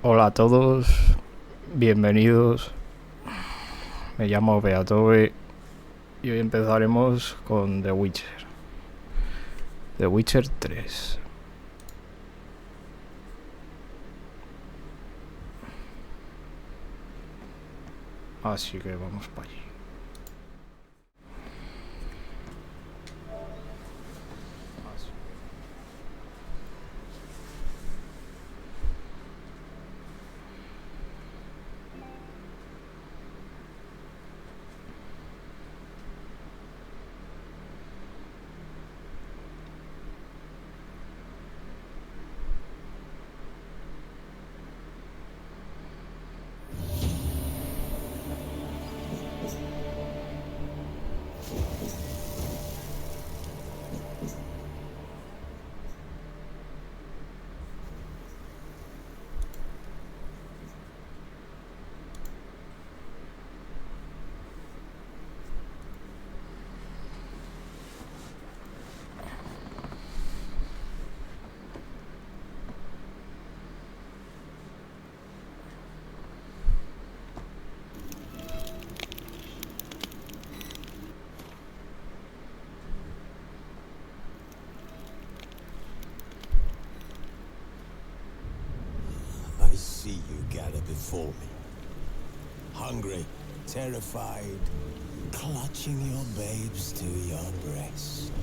Hola a todos, bienvenidos. Me llamo Beatobe y hoy empezaremos con The Witcher. The Witcher 3. Así que vamos para allí. I see you gather before me. Hungry, terrified, clutching your babes to your breast.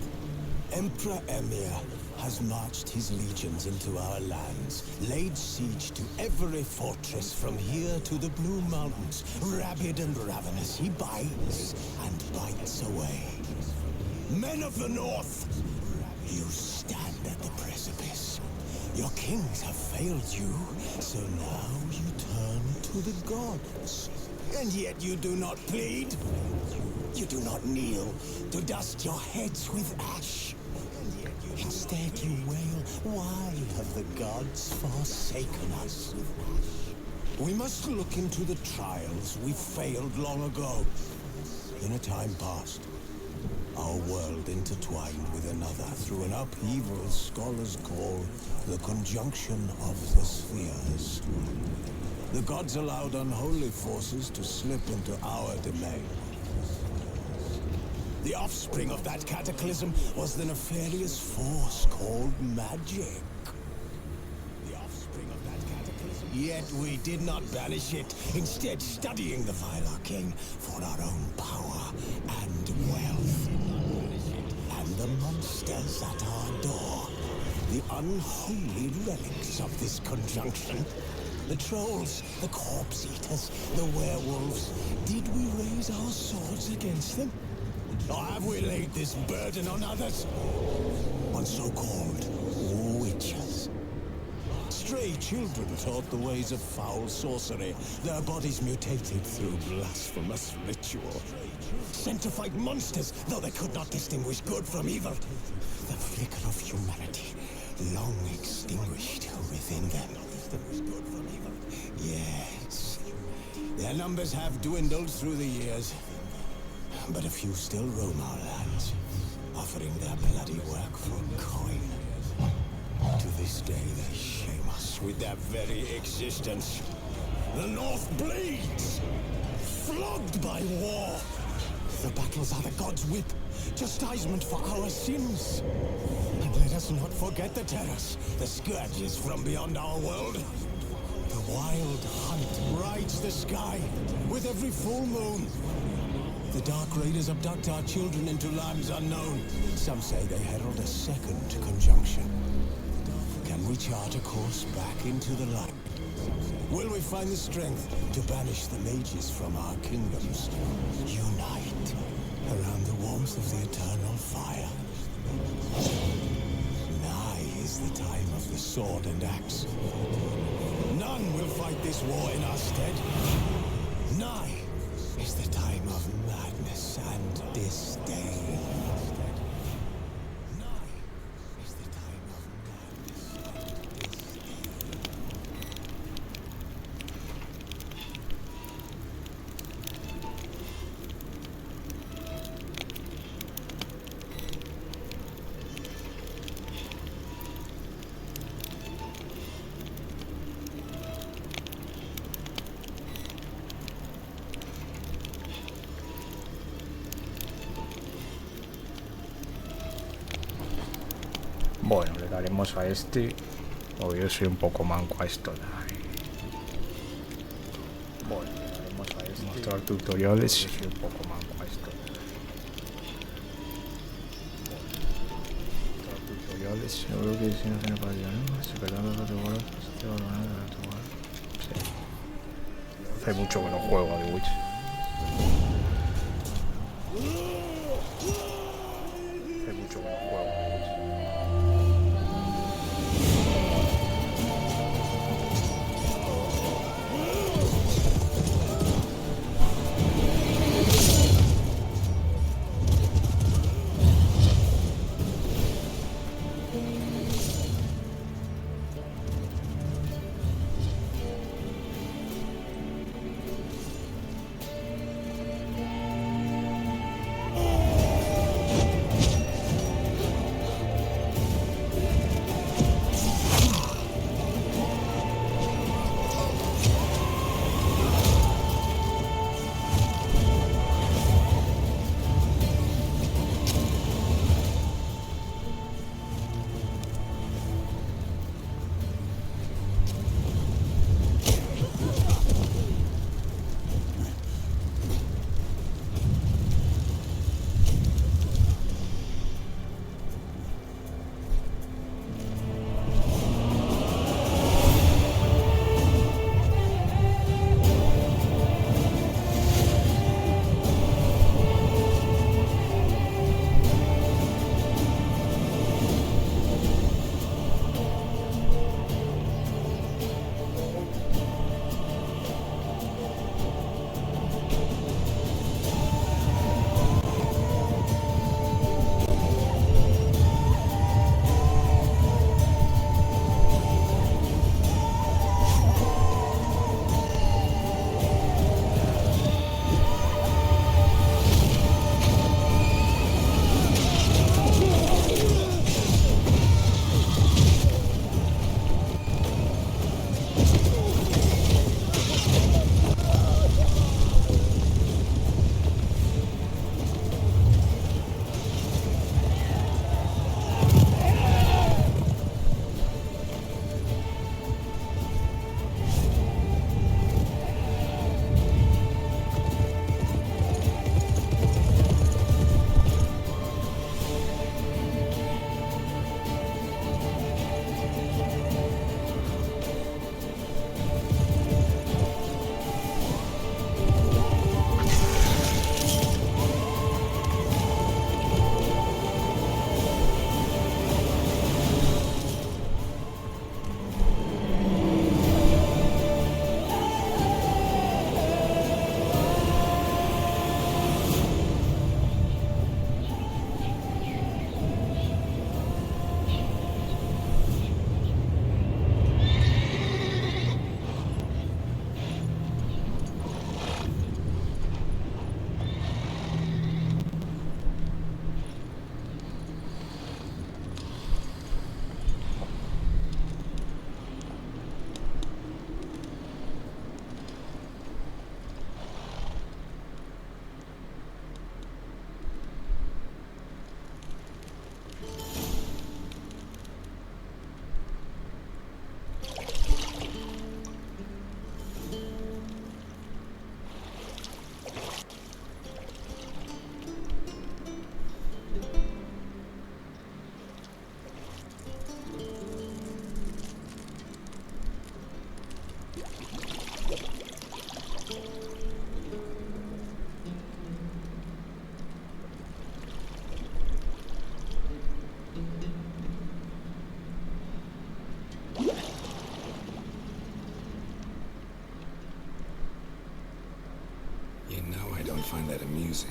Emperor Emir has marched his legions into our lands, laid siege to every fortress from here to the Blue Mountains. Rabid and ravenous, he bites and bites away. Men of the North, you stand at the precipice. Your kings have failed you, so now you turn to the gods. And yet you do not plead. You do not kneel to dust your heads with ash. Instead you wail, why have the gods forsaken us? We must look into the trials we failed long ago. In a time past, our world intertwined with another through an upheaval scholars call the conjunction of the spheres. The gods allowed unholy forces to slip into our domain. The offspring of that cataclysm was the nefarious force called magic. The offspring of that cataclysm. Yet we did not banish it, instead studying the vile arcane for our own power and wealth. And the monsters at our door, the unholy relics of this conjunction. The trolls, the corpse eaters, the werewolves. Did we raise our swords against them? Or have we laid this burden on others? On so-called witches. Stray children taught the ways of foul sorcery, their bodies mutated through blasphemous ritual. Sent to fight monsters, though they could not distinguish good from evil. The flicker of humanity, long extinguished within them. Yes, their numbers have dwindled through the years. But a few still roam our lands, offering their bloody work for coin. To this day they shame us with their very existence. The North bleeds, flogged by war. The battles are the gods' whip, chastisement for our sins. And let us not forget the terrors, the scourges from beyond our world. The wild hunt rides the sky with every full moon. The Dark Raiders abduct our children into lands unknown. Some say they herald a second conjunction. Can we chart a course back into the light? Will we find the strength to banish the mages from our kingdoms? Unite around the warmth of the eternal fire. Nigh is the time of the sword and axe. None will fight this war in our stead. Nigh is the time of madness and disdain. Nigh is the time of madness and disdain. Bueno, le daremos a este. O yo soy un poco manco a esto. Bueno, le daremos a este. Mostrar tutoriales. Yo soy un poco manco a esto. Mostrar tutoriales. Seguro que si no se me puede ayudar, ¿no? Si perdón los tutoriales, pues te va a ganar de tutorial. Sí. Hace mucho que no juego a The Witch. Hace mucho que no juego a The Witch. find that amusing.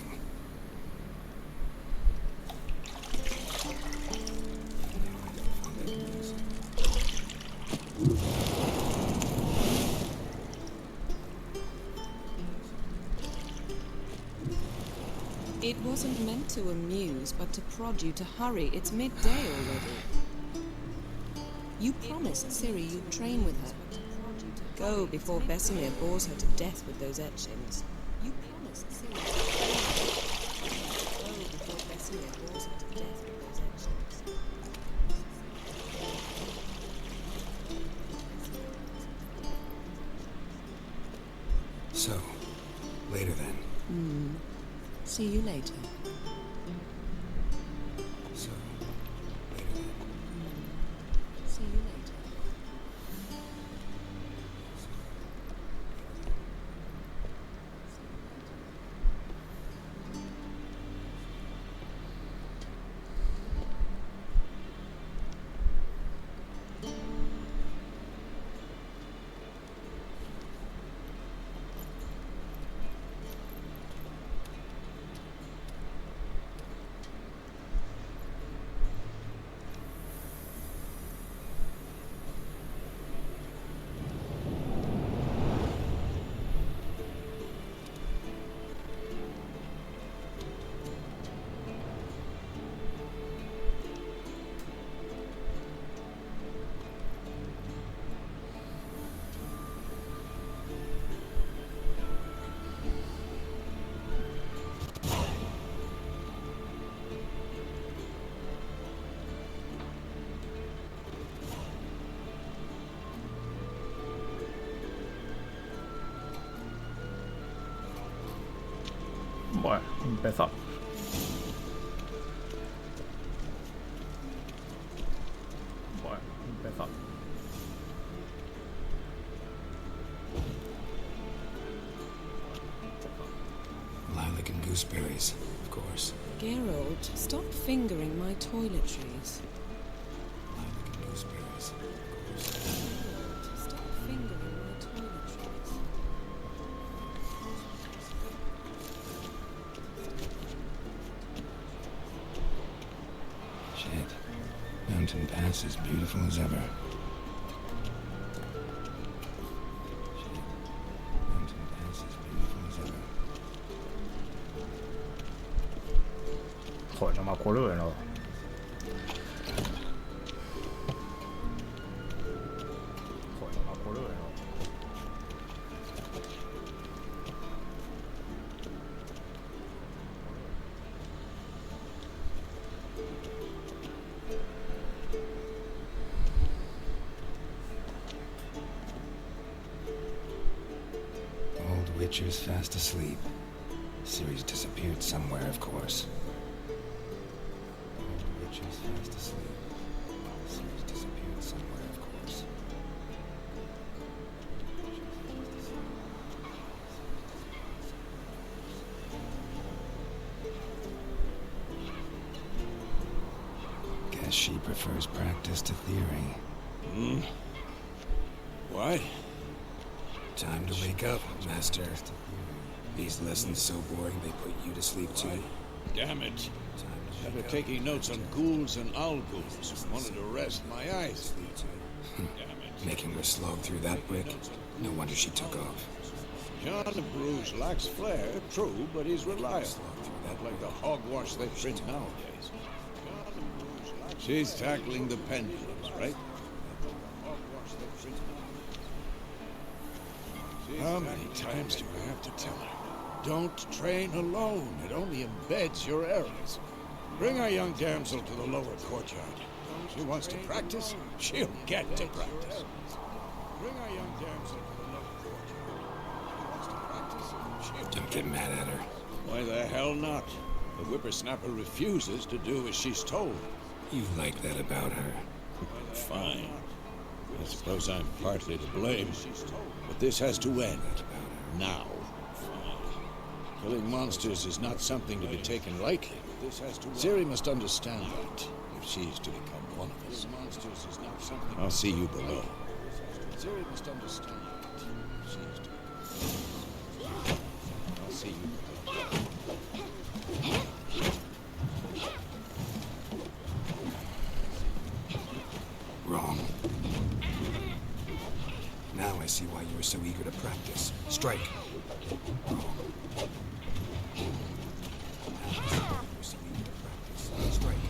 It wasn't meant to amuse, but to prod you to hurry. It's midday already. You promised Ciri you'd train with her. Go before Vesemir bores her to death with those etchings. You promised Ciri you'd train with her. Go before Vesemir bores her to death with those etchings. So, later then. See you later. So, later then. See you later. Bueno, empezamos. Bueno, empezamos. Lilac and gooseberries, of course. Geralt, stop fingering my toiletries. Lilac and gooseberries, of course. Geralt, stop fingering my toiletries. Shit. Mountain Pass is beautiful as ever. Shit. Mountain Pass is beautiful as ever. Joder, no me acuerdo de nada. Joder, no me acuerdo de nada. Old Witcher's fast asleep. Ciri's disappeared somewhere, of course. Old Witcher's fast asleep. Ciri's disappeared somewhere, of course. Guess she prefers practice to theory. What? Time to wake up, Master. These lessons so boring they put you to sleep too. Damn it. After taking notes on ghouls and owl ghouls, wanted to rest my eyes. Damn it. Making her slog through that brick? No wonder she took off. John of Bruges lacks flair, true, but he's reliable. Not like the hogwash they print nowadays. She's tackling the pendulums, right? How many times do I have to tell her? Don't train alone. It only embeds your errors. Bring our young damsel to the lower courtyard. She wants to practice, she'll get to practice. Bring our young damsel to the lower courtyard. She wants to practice, she'll Don't get mad at her. Why the hell not? The whippersnapper refuses to do as she's told. You like that about her. Fine. I suppose I'm partly to blame, but this has to end. Now. Killing monsters is not something to be taken lightly. Ciri must understand that, if she's to become one of us. I'll see you below. Ciri must understand that, if she's to... I'll see you below. Wrong. Now I see why you were so eager to practice. Strike. Wrong. Now I see why you were so eager to practice. Strike.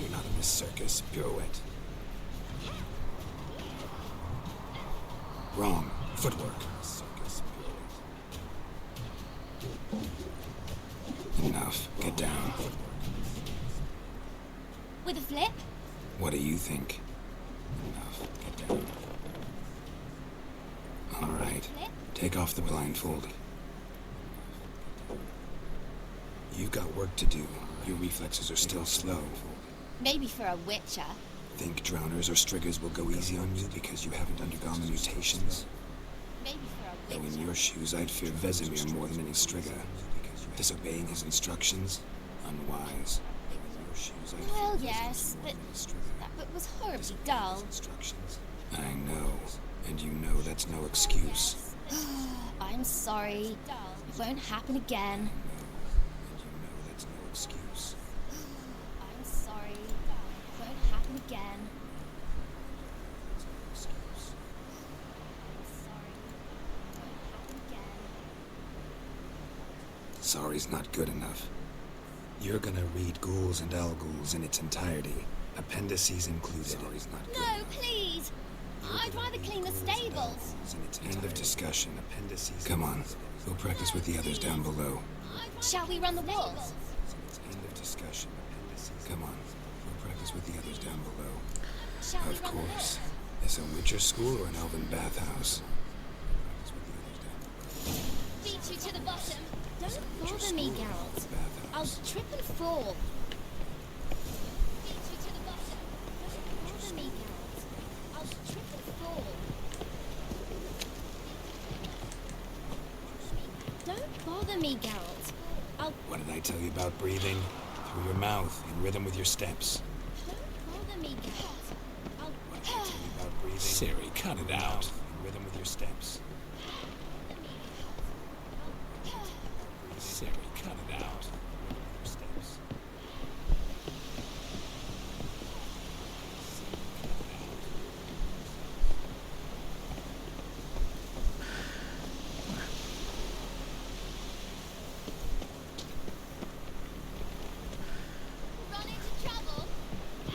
You're not in this circus. Pirouette. Wrong. Footwork. Circus pirouette. with a flip? What do you think? Enough. Get down. All right. Take off the blindfold. You've got work to do. Your reflexes are still slow. Maybe for a witcher. Think drowners or striggers will go easy on you because you haven't undergone the mutations? Maybe for a Though witcher. in your shoes, I'd fear Vesemir more than any strigger. Disobeying his instructions? Unwise. Though in your shoes, I'd Well, fear yes, Vesemir more but than any strigger. that book was horribly Disobeying dull. his instructions? I know. And you know that's no excuse. I'm sorry. It won't happen again. And you know that's no excuse. I'm sorry. It won't happen again. Excuse. I'm sorry. It won't happen again. Sorry's not good enough. You're gonna read Ghouls and Al-Ghouls in its entirety. Appendices included. Sorry's not good No, enough. please. I'd rather clean the stables. End of discussion. Appendices. Come on. We'll practice with the others down below. Shall we run the walls? End of discussion. Appendices. Come on. We'll practice with the others down below. Shall we Of run the walls? course. Is a Witcher school or an elven bathhouse? Beat you to the bottom. Don't bother me, Geralt. I'll trip and fall. Beat you to the bottom. Don't bother me, Geralt. I'll trip and fall. Don't bother me, Geralt. I'll... What did I tell you about breathing? Through your mouth, in rhythm with your steps. Don't bother me, Geralt. I'll... What did I tell you about breathing? Siri, cut it out. In rhythm with your steps. Siri, cut it out. Your steps. Run into trouble?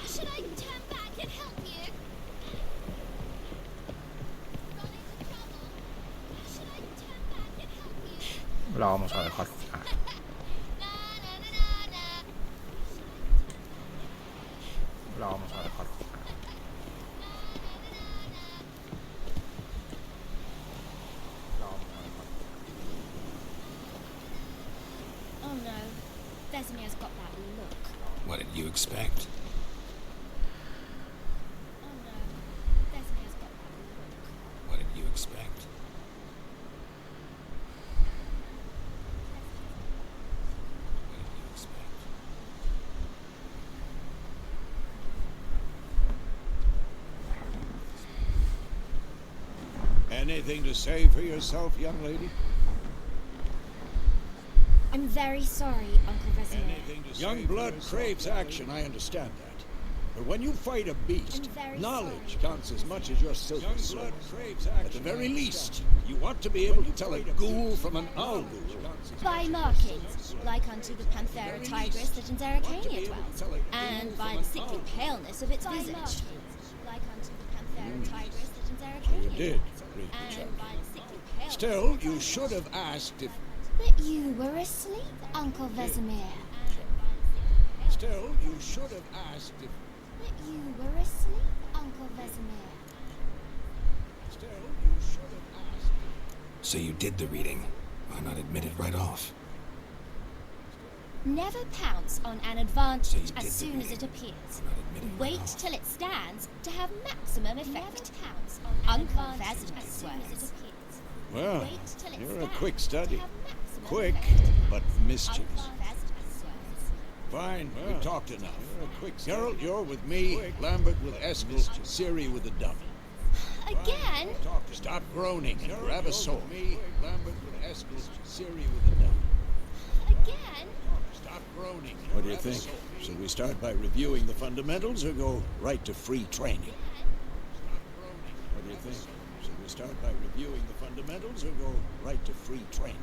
Should I turn back and help you? Run into trouble? Should I turn back and help you? La vamos a dejar. Ah, la vamos a dejar. La vamos a dejar. Oh no, Vesemir's got that look. What did you expect? Oh no, Vesemir's got that look. What did you expect? What did you expect? Anything to say for yourself, young lady? I'm very sorry, Uncle Vesemir. Anything to say Young blood craves action, I understand that. But when you fight a beast, I'm very knowledge sorry. counts as much as your silver sword. At the very least, you want to be able to tell a ghoul from an owl ghoul. By markings, like unto the Panthera tigris that in Zeracania dwells, and by the sickly paleness of its visage. Like unto the Panthera tigris that in Zeracania You did dwells, read the chart. and by the sickly paleness Still, of you its should have asked if... But you were asleep, Uncle Vesemir. Still, you should have asked if... But you were asleep, Uncle Vesemir. Still, you should have asked if... So you did the reading. Why not admit it right off? Never pounce on an advantage So you as did soon the as it reading. appears. Why not admit it right Wait off? till it stands to have maximum effect. Uncle Vesemir's words. Well, Wait till it you're a stands quick to study. have maximum Quick, effect. but mischievous. Uncle Vesemir's words. Fine, we talked enough. Geralt, you're with me, Lambert with Eskel, Ciri with the dummy. Again? Stop groaning and grab a sword. Lambert with Eskel, Ciri with the dummy. Again? Stop groaning. What do you think? Should we start by reviewing the fundamentals or go right to free training? What do you think? Should we start by reviewing the fundamentals or go right to free training?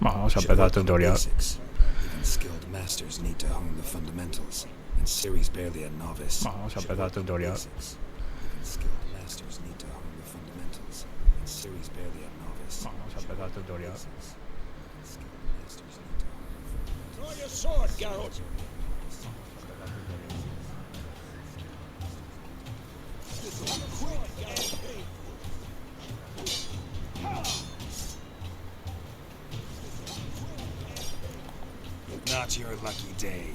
Vamos a Should empezar el work on the tutorial. basics. Even skilled masters need to hone the fundamentals. And Ciri's barely a novice. Vamos a Should empezar el work on the tutorial. basics. Even skilled masters need to hone the fundamentals. And Ciri's barely a novice. Vamos a empezar el tutorial. Even skilled masters need to hone the fundamentals. Draw your sword, Geralt. Not your lucky day.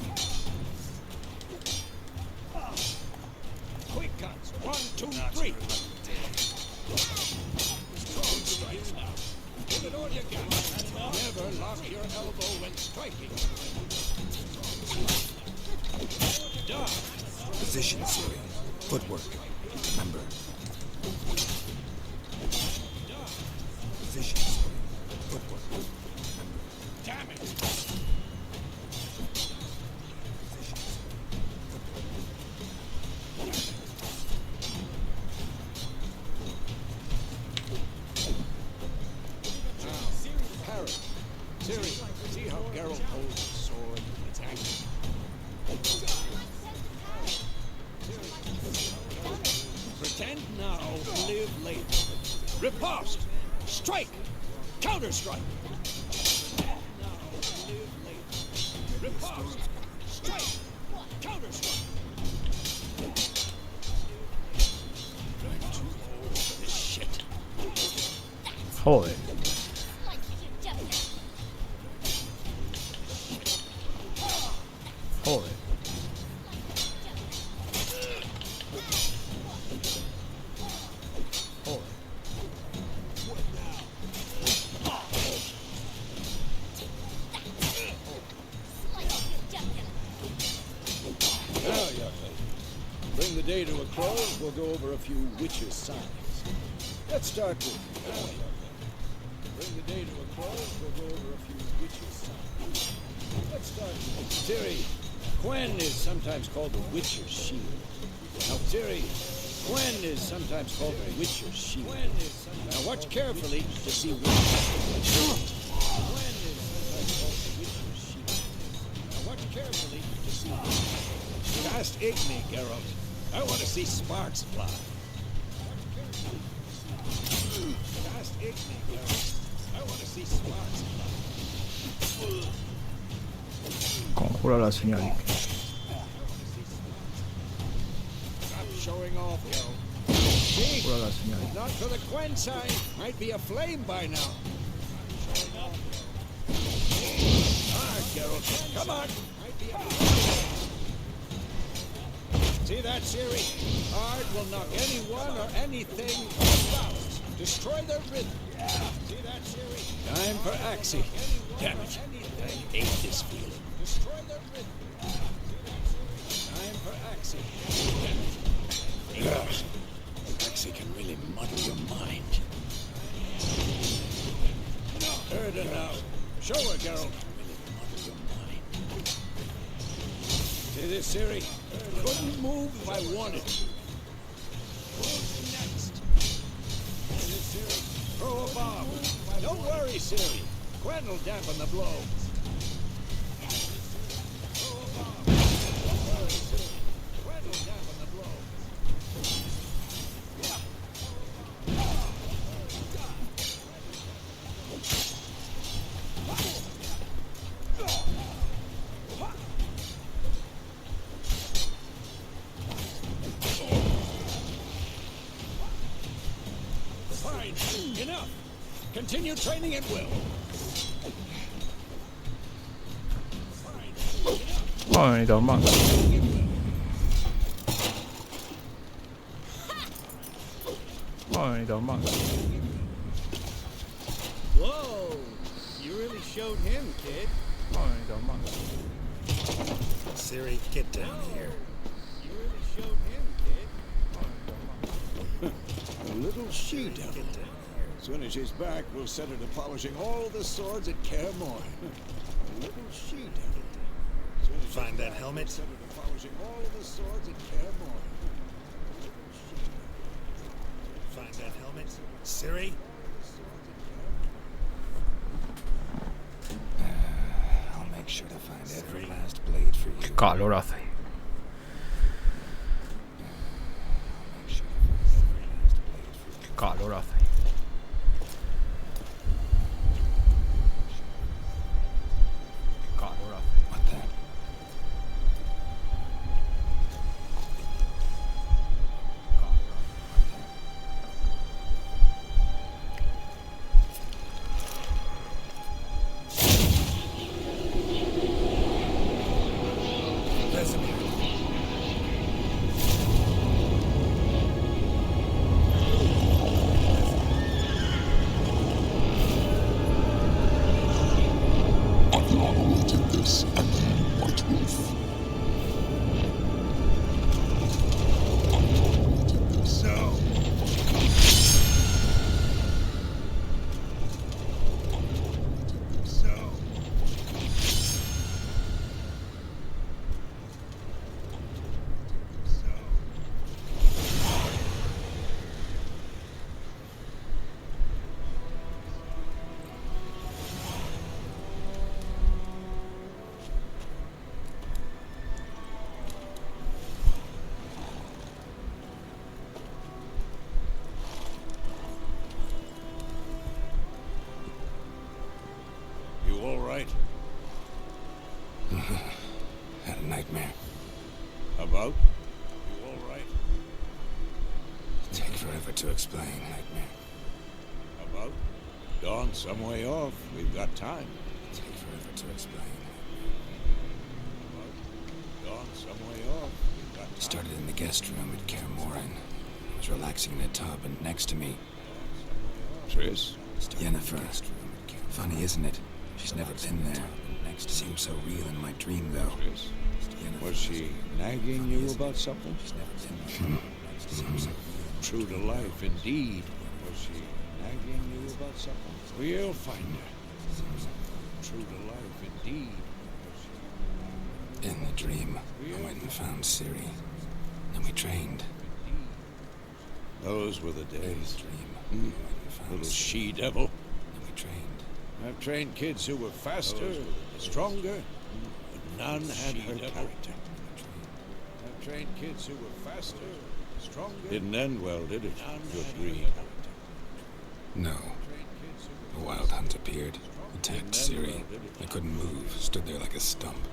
Quick cuts. 1, 2, Not 3. your lucky day. Strong strikes now. Give it all you got. Never lock your elbow when striking. Done. Position, Siri. Footwork. Remember. Position, Siri. Footwork. Remember. Damn it. Parrot. Siri, see how Geralt holds his sword? It's angry. Pretend now, live later. Riposte! Strike! Counter-strike! Riposte! Strike! Counter-strike! I'm too old for this shit. Joder. Joder. Joder. Now, young lady, bring the day to a close. We'll go over a few witches' signs. Let's start with. Now, young lady, bring the day to a close. We'll go over a few witches' signs. Let's start with Ciri. Gwen is sometimes called the Witcher's Shield. Now, Ciri, Gwen is sometimes called the Witcher's Shield. Now, watch carefully to see which. Gwen is sometimes called the Witcher's Shield. Now, watch carefully to see which. Just egg me, Geralt. I want to see sparks fly. Just egg me, Geralt. I want to see sparks fly. Conjura la señal. Stop showing off, Geralt. See? Conjura la señal. Not for the Gwen sign. Might be aflame by now. Ah, Geralt. Come on. Might be aflame. See that, Ciri? Ard will knock anyone or anything out. Destroy their rhythm. See that, Ciri? Time for Axie. Damn it. I hate this feeling. Destroy their rhythm. Time for Axie. Damn it. Ugh. Axie can really muddle your mind. Heard her now. Show her, Geralt. Really muddle your mind. See this, Ciri? Couldn't move if I wanted to. Who's next? See this, Ciri? Throw a bomb. Don't worry, Ciri. Gwen will dampen the blow. Throw a bomb. Don't worry, Ciri. Gwen will dampen the blow. Fine. Enough. Continue training at will. Bueno, ni tan mal. Bueno, ni tan mal. Whoa! You really showed him, kid. Bueno, ni tan mal. Siri, get down here. You really showed him, kid. A little she-devil. Get down here. As soon as she's back, we'll set her to polishing all the swords at Kaer Morhen. A little she-devil. As soon as she's Find that back, helmet? we'll set her to polishing all the swords at Kaer Morhen. A little she-devil. Find that helmet. Siri? I'll make sure to find every last blade for you. Calor hace. Make sure to find every last blade for you. Calor hace. Calor hace. What that? this under white roof. So. You all right? Had a nightmare. About? You all right? Take forever to explain. Nightmare. About? Dawn some way off. We've got time. Take forever to explain. About? Dawn some way off. We've got time. Started in the guest room at Kermoran. I was relaxing in a tub, and next to me, Tris? Yennefer. Funny, isn't it? She's never been there. Seemed so real in my dream, though. Tris? Was she nagging you about something? She's never been there. True to life, indeed. Was she nagging you about something? We'll find her. True to life, indeed. In the dream, I went and found Ciri. And we trained. Those were the days. Dream. Little she-devil. And we trained. I've trained kids who were faster, stronger, but none had her character. I've trained kids who were faster, stronger. Didn't end well, did it? Good read. No. A wild hunt appeared. Attacked Ciri. I couldn't move. Stood there like a stump.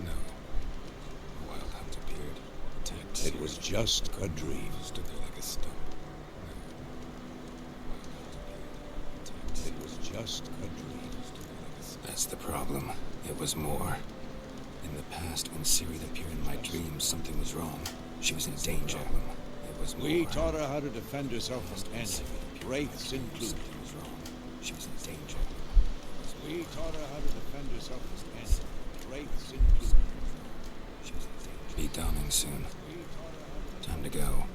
No. A wild hunt appeared. Attacked Ciri. It was just a dream. Stood there like a stump. It was just a dream. That's the problem. It was more. In the past, when Ciri appeared in my dreams, something was wrong. She was in danger. It was more. We taught her how to defend herself from enemies, wraiths included. Something was wrong. She was in danger. We taught her how to defend herself from enemies, wraiths included. She was in danger. Be dawning soon. Time to go.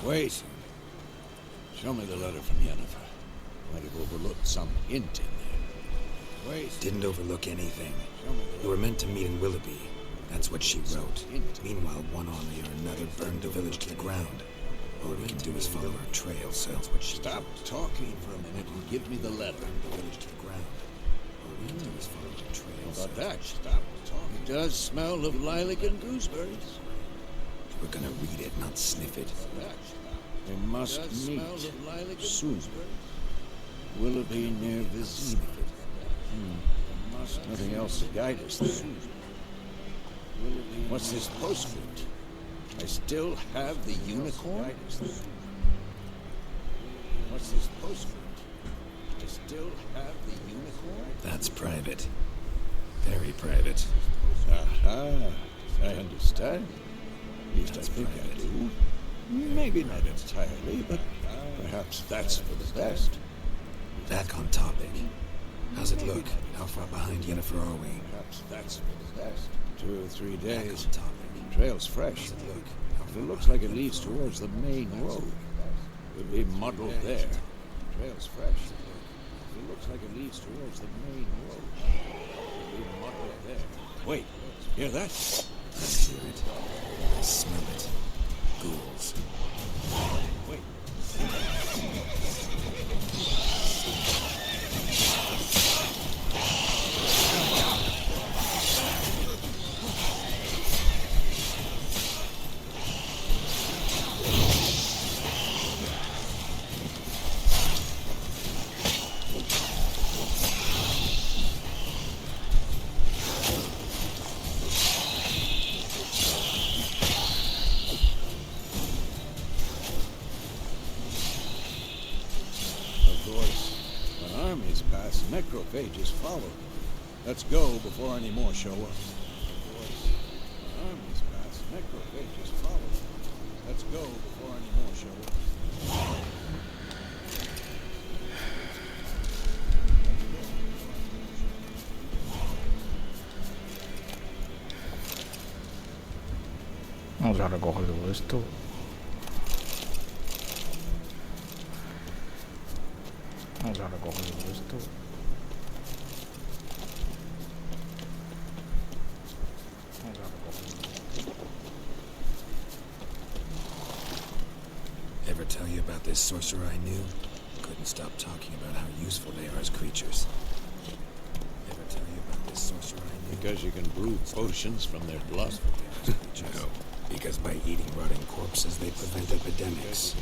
Wait. Show me the letter from Yennefer. Might have overlooked some hint in there. Wait. Didn't overlook anything. Show me the We were meant to meet in Willoughby. That's what she wrote. Meanwhile, one army or another burned the village to the ground. All we can do is follow her trail, so that's what she Stop wrote. talking for a minute and give me the letter. The village to the ground. All we can do is follow her trail. How about that? Stop talking. It does smell of lilac and gooseberries. We're gonna read it, not sniff it. We must meet soon. Willoughby near Vizima. Nothing else to guide us there. What's this postscript? I still have the unicorn? What's this postscript? I still have the unicorn? That's private. Very private. Aha, I understand. At least I think I do. Maybe not entirely, but perhaps that's for the best. Back on topic. How's it look? How far behind Yennefer are we? Perhaps that's for the best. 2 or 3 Back days. on topic. Trail's fresh. How's it look? How But far it looks like it behind leads Yennefer are towards we? the main road. We'll be muddled there. Trail's fresh. It looks like it leads towards the main road. We'll be muddled there. Wait, hear that? I hear it. I smell it. Ghouls. Wait. Necrophages follow. Let's go before any more show up. Armies pass, necrophages follow. Let's go before any more show up. Vamos a recoger todo esto. Vamos a recoger todo esto. Vamos a recoger. Ever tell you about this sorcerer I knew? Couldn't stop talking about how useful they are as creatures. Ever tell you about this sorcerer I knew? Because you can brew potions from their blood. No, because by eating rotting corpses they prevent epidemics.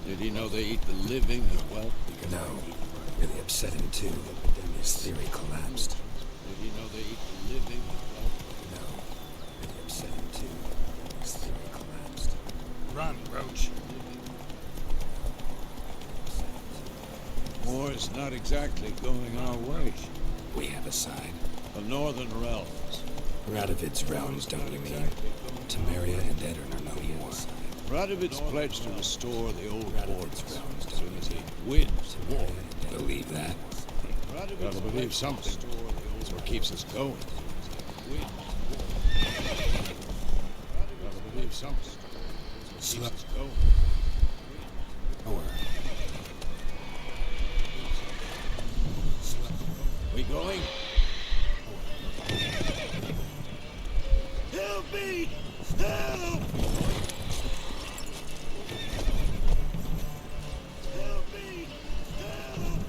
Did he know they eat the living as well? No, really upset him too. His theory collapsed. Did he know they eat the living as well? No, really upset him too. His theory collapsed. Run, Roach. War's not exactly going our way. We have a side. The northern realms. Radovid's realms, don't you mean? Temeria and Edirn are no more. Radovid's pledged to restore the old Radovid's borders realms, as soon as he wins the war. Believe that? Gotta believe something. That's what keeps us going. Gotta believe something. That's what keeps us going. We going? Help me! Help! Help me! Help!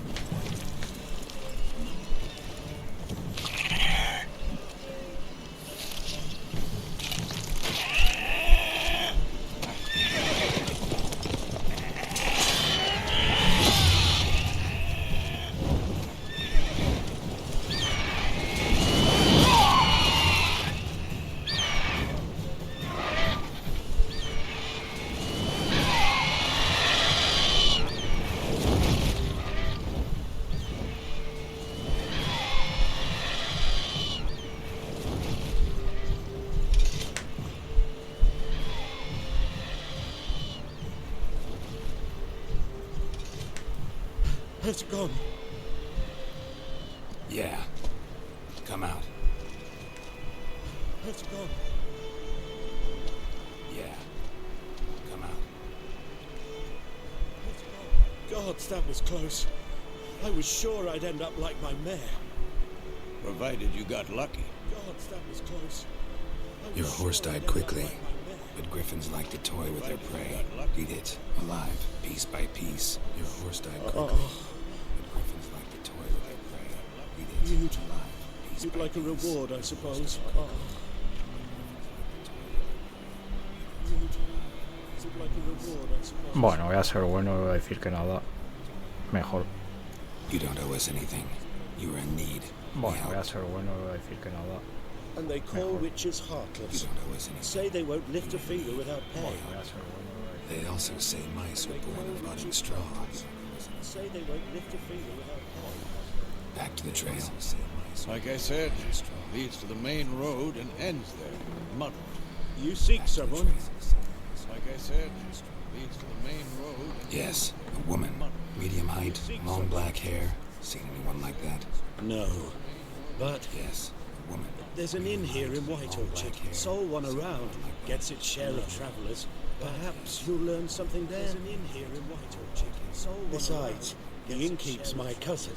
It's gone. Yeah. Come out. It's gone. Yeah. Come out. It's gone. Gods, that was close. I was sure I'd end up like my mare. Provided you got lucky. Gods, that was close. Your horse died quickly, but griffins like to toy with their prey. Eat it, alive, piece by piece. Your horse died quickly, but griffins like to toy with their prey. Eat it, alive, piece You'd by like a piece. reward, I suppose. You'd like a reward, I suppose. Bueno, voy a ser bueno y voy a decir que nada. Mejor. You don't owe us anything. You are in need. Bueno, voy a ser bueno y voy a decir que nada. And they call Mejor. witches You heartless. don't owe us anything. Say they won't lift a finger without pay. Bueno, voy a ser bueno y voy a decir. They also say mice are born of rotting straw. Say they won't lift a finger without pay. Back to the trail. Like I said, leads to the main road and ends there. Muddled. You seek someone? Like I said, leads to the main road and Yes, a woman. Medium height, long black hair. Seen anyone like that? No. But Yes, a woman. there's an inn here in White Orchard. Sole one around. Gets its share of travellers. Perhaps you'll learn something there. There's an inn here in White Orchard. Besides, the innkeep's my cousin.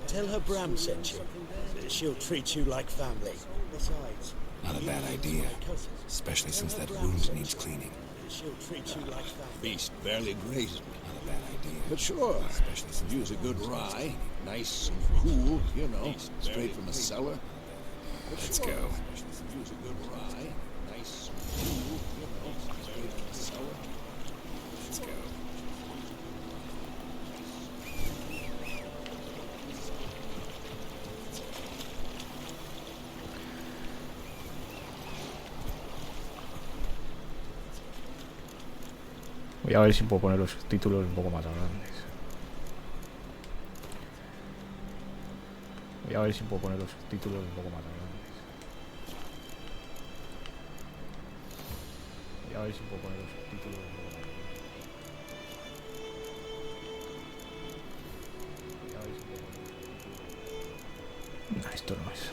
Tell her Bram sent you. She'll treat you like family. Besides, Not a bad idea, especially since that wound needs cleaning. she'll treat you like family. beast barely grazed me. Not a bad idea. But sure, Especially since use a good rye. Nice and cool, you know, straight from a cellar. Let's go. Use a good rye. Nice and cool, you know, straight from a cellar. Let's go. Voy a ver si puedo poner los subtítulos un poco más grandes. Voy a ver si puedo poner los subtítulos un poco más grandes. Voy a ver si puedo poner los subtítulos un poco más grandes. Voy a ver si puedo poner los subtítulos. Nah, esto no es.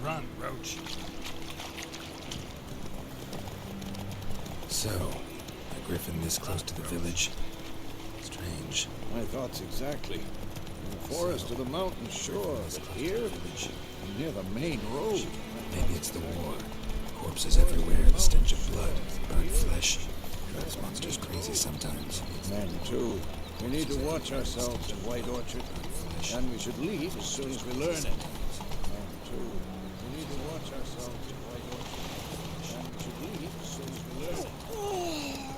Run, Roach. So, a griffin this close to the village? Strange. My thoughts exactly. In the forest or the mountain, sure, but here, near the main road. Maybe it's the war. Corpses everywhere, the stench of blood, burnt flesh. Drives monsters crazy sometimes. Men, too. We need to watch ourselves in White Orchard. And we should leave as soon as we learn it. Men, too. We need to watch ourselves in White Orchard. And we should leave as soon as we learn it.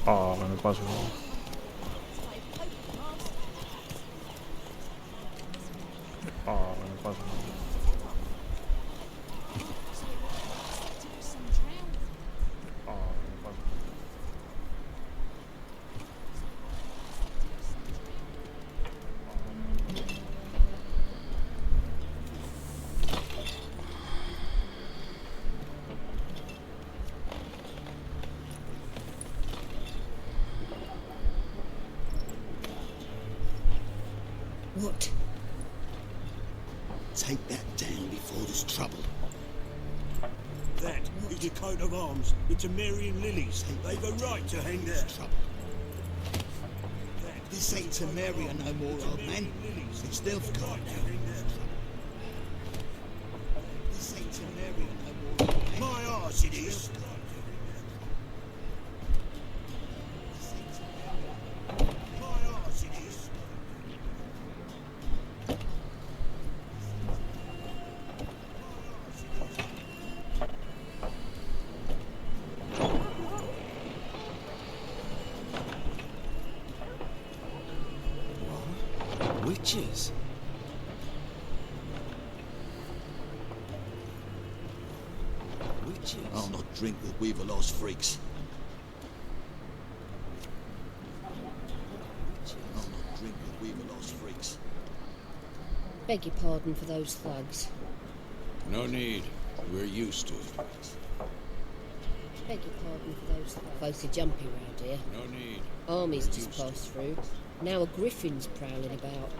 Ah, me paso. Ah, me paso. Ah, me paso. What? Take that down before there's trouble. That is your coat of arms. It's a Marian Lilies. They've a right to hang there. This ain't Samaria no more, old man. It's Delphcott now. This ain't Samaria no more, old man. My arse it is. My arse it is. Witches? Witches? I'll not drink with Weaverlost freaks. I'll not drink with Weaverlost freaks. Beg your pardon for those thugs. No need. We're used to it. Beg your pardon for those thugs. Closely jumpy round here. No need. Armies just passed through. Now a griffin's prowling about.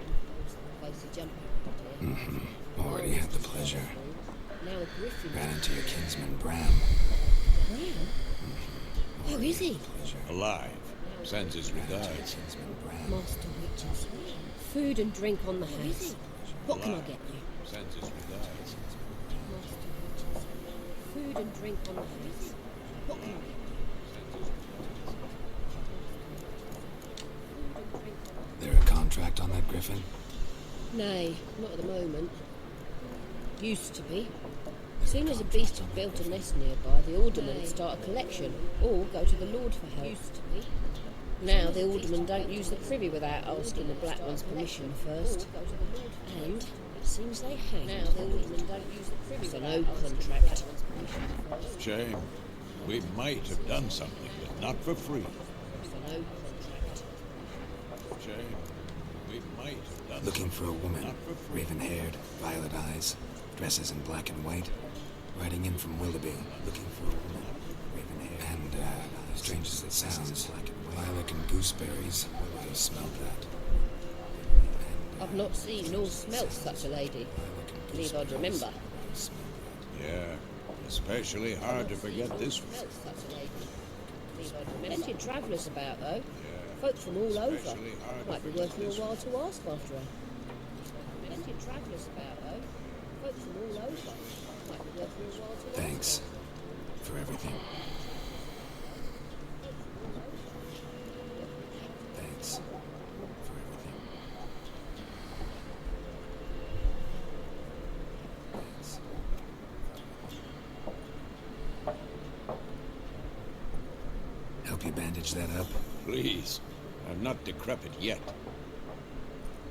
Closely jumpy round here. Already had the pleasure. Now a griffin's Ran into your kinsman, Bram. Bram? Where is he? Alive. Sends his regards. Kinsman, Bram. Master Witches. Food and drink on the house. What can I get you? Sends his regards. Master Witches. Food and drink on the house. What can I get you? There a contract on that griffin? Nay, not at the moment. Used to be. As soon as a beast had built a nest nearby, the alderman would start a collection, or go to the Lord for help. Used to be. Now the alderman don't use the privy without asking the Black One's permission first. And it seems they hang. Now the alderman don't use the privy for no contract. Shame. We might have done something, but not for free. For no contract. Shame. We might have done Looking for a woman, Not for free. raven-haired, violet eyes, dresses in black and white. Riding in from Willoughby, looking for a woman, raven-haired, and, strange as it sounds, lilac and gooseberries. I smelled that. I've not seen nor smelt such a lady. Believe I'd remember. Yeah. Especially hard to forget this one. Smelt such a lady. Believe I'd remember. Plenty of travellers about though. Folk from all over. Especially hard to Might be forget worth your this while to ask after her. Plenty of travellers about though. Folk from all over. Might be worth your while to ask. Thanks for everything. Thanks for everything. Thanks. Help you bandage that up? Please. I'm not decrepit yet.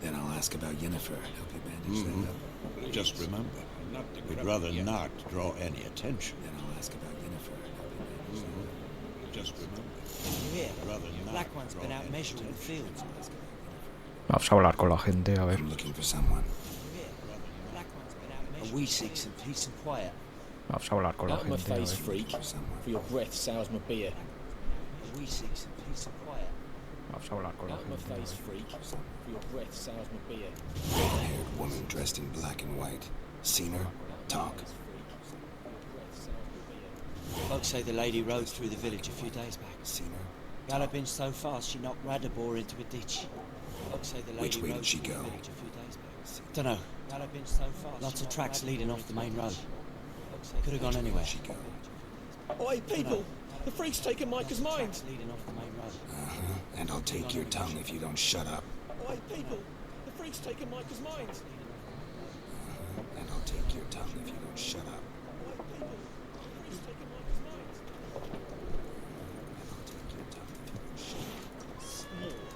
Then I'll ask about Yennefer. Help you bandage that up? Just remember, we'd rather not draw any attention. Then I'll ask about Yennefer. Help you bandage that up? Just remember, You hear? we'd rather The not Black One's been draw out any measuring the attention. fields. Vamos a hablar con la gente, a ver. I'm looking for someone. You hear? The Black One's been out measuring. And we seek some peace and quiet. Vamos a hablar con la Out of my gente, a face, ver. freak. For your breath sours my beer. And we seek some peace and quiet. Vamos a hablar con la Out my gente. face, freak. For your breath sours my beer. Red-haired woman dressed in black and white. Seen her? Talk. Folks say the lady rode through the village a few days back. Seen her? Galloping so fast she knocked Radabor into a ditch. Folks say the lady Which way rode did she through go? the village a few days back. Dunno. Galloping so fast. Lots of tracks leading off the main road. Could have gone anywhere. She go? Oi, people! The freak's taken Micah's mind! Leading off the main road. Uh-huh. And I'll take your tongue if you don't shut up. Oi, people! The freak's taken Micah's mind! Uh-huh. And I'll take your tongue if you don't shut up.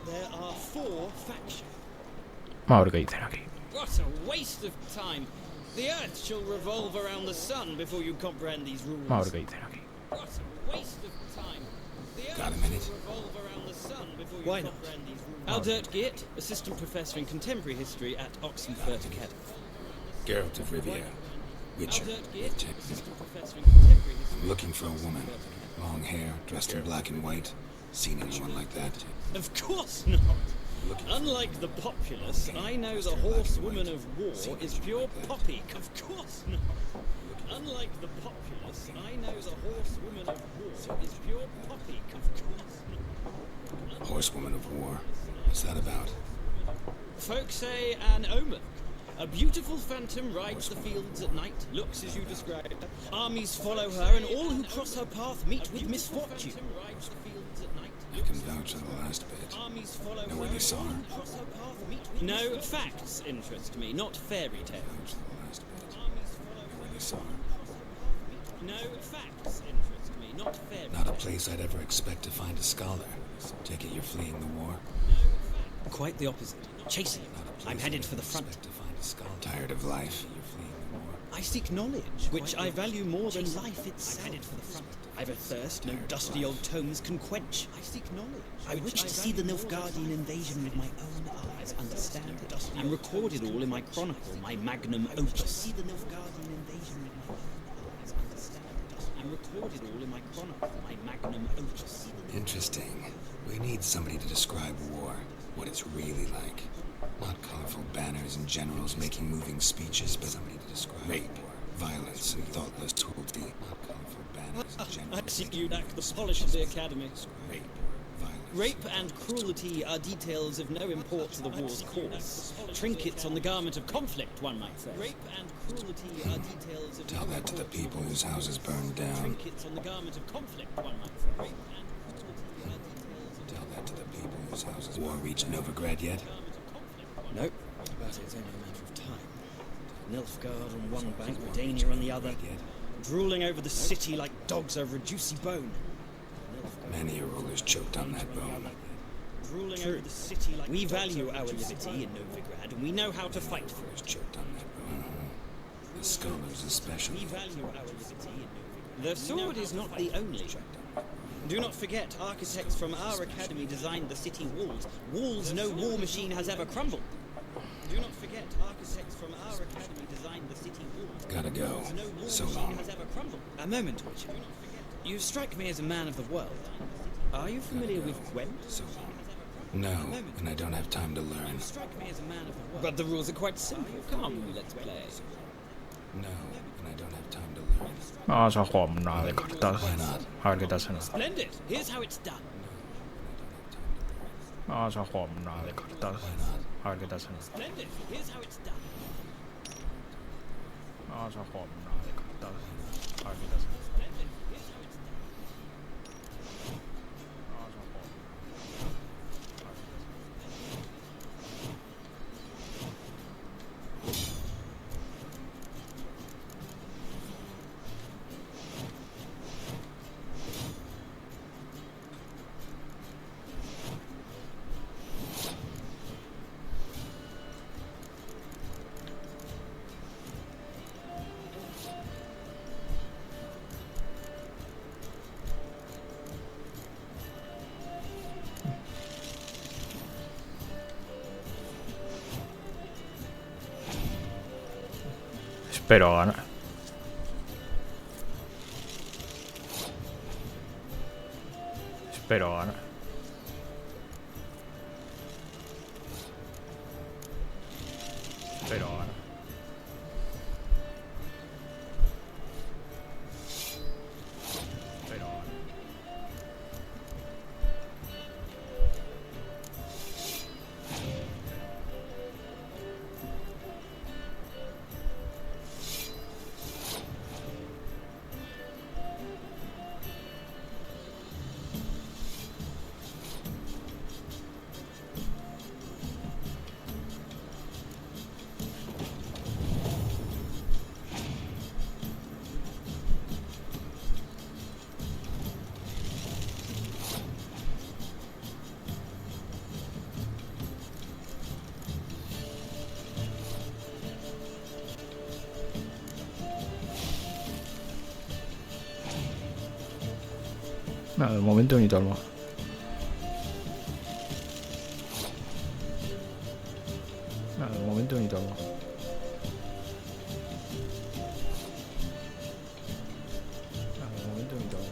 There are 4 factions. Vamos a ver qué dicen aquí. What a waste of time. The Earth shall revolve around the sun before you comprehend these rules. Vamos a ver qué dicen aquí. What a waste of time. The Earth Got a minute? shall revolve around the sun before you Why not? comprehend these rules. Albert Geert, assistant professor in contemporary history at Oxenford Academy. Geralt of Rivia. Witcher. Albert Geert, Tech. assistant professor in contemporary history. Looking for a woman. Long hair, dressed in black and white. Seen anyone like that? Of course not. Unlike the populace, I know the horsewoman of war is pure poppycock. Of course not. Unlike the populace, I know the horsewoman of war is pure poppycock. Of course not. Horsewoman of war. What's that about? Folk say an omen. A beautiful phantom rides the fields at night, looks as you described. Armies follow her, and all who cross her path meet with misfortune. I can vouch for the last bit. Know where they saw her? No, facts interest me, not fairy tales. Vouch for the last bit. Know where they saw her? No, facts interest me, not fairy tales. Not a place I'd ever expect to find a scholar. Take it you're fleeing the war? Quite the opposite. Chasing. I'm headed for the front. Expect to find a scholar. Tired of life? You're fleeing the war? I seek knowledge, which I value more than life itself. I'm headed for the front. I've a thirst no dusty old tomes can quench. I seek knowledge. I wish to see the Nilfgaardian invasion with my own eyes, understand it, and record it all in my chronicle, my magnum opus. See the Nilfgaardian invasion with my own eyes, understand it, and record it all in my chronicle, my magnum opus. Interesting. We need somebody to describe war, what it's really like. Not colorful banners and generals making moving speeches, but somebody to describe rape, violence, and thoughtless cruelty. Not colorful banners and generals. I seek you back the polish of the academy. Rape, violence. Rape and cruelty are details of no import to the war's course. Trinkets on the garment of conflict, one might say. Rape and cruelty are details of Tell no that to the import people whose houses burned down. Trinkets on the garment of conflict, one might say. Rape and cruelty are details of Tell that to the people whose houses. War reached Novigrad yet? Nope, but it's only a matter of time. Nilfgaard on one bank, Redania on the other, drooling over the city like dogs over a juicy bone. Many a ruler's choked on that bone. Drooling over the city like we value our liberty in Novigrad, and we know how to fight for it. Choked on that bone. The scholars especially. We value our liberty in Novigrad. The sword is not the only. Do not forget, architects from our academy designed the city walls. Walls no war machine has ever crumbled. Do not forget, architects from our academy designed the city walls. Gotta go. Walls no war So machine long. has ever crumbled. A moment, Witcher. You strike me as a man of the world. Are you familiar with Gwent? So long. No, and I don't have time to learn. You strike me as a man of the world. But the rules are quite simple. Come, let's play. No, and I don't have time to learn. Vamos a jugar una de cartas. A ver qué tal se nos da. Splendid. Here's how it's done. Vamos a jugar una de cartas. A ver qué tal se nos da. Splendid. Here's how it's done. Vamos a jugar una de cartas. A ver qué tal se nos da. Splendid. Here's how it's done. Vamos a jugar. Espero ganar. Espero ganar. Pero ahora. Pero ahora. Nada, de momento ni tal más. Nada, de momento ni tal más. Nada, de momento ni tal más.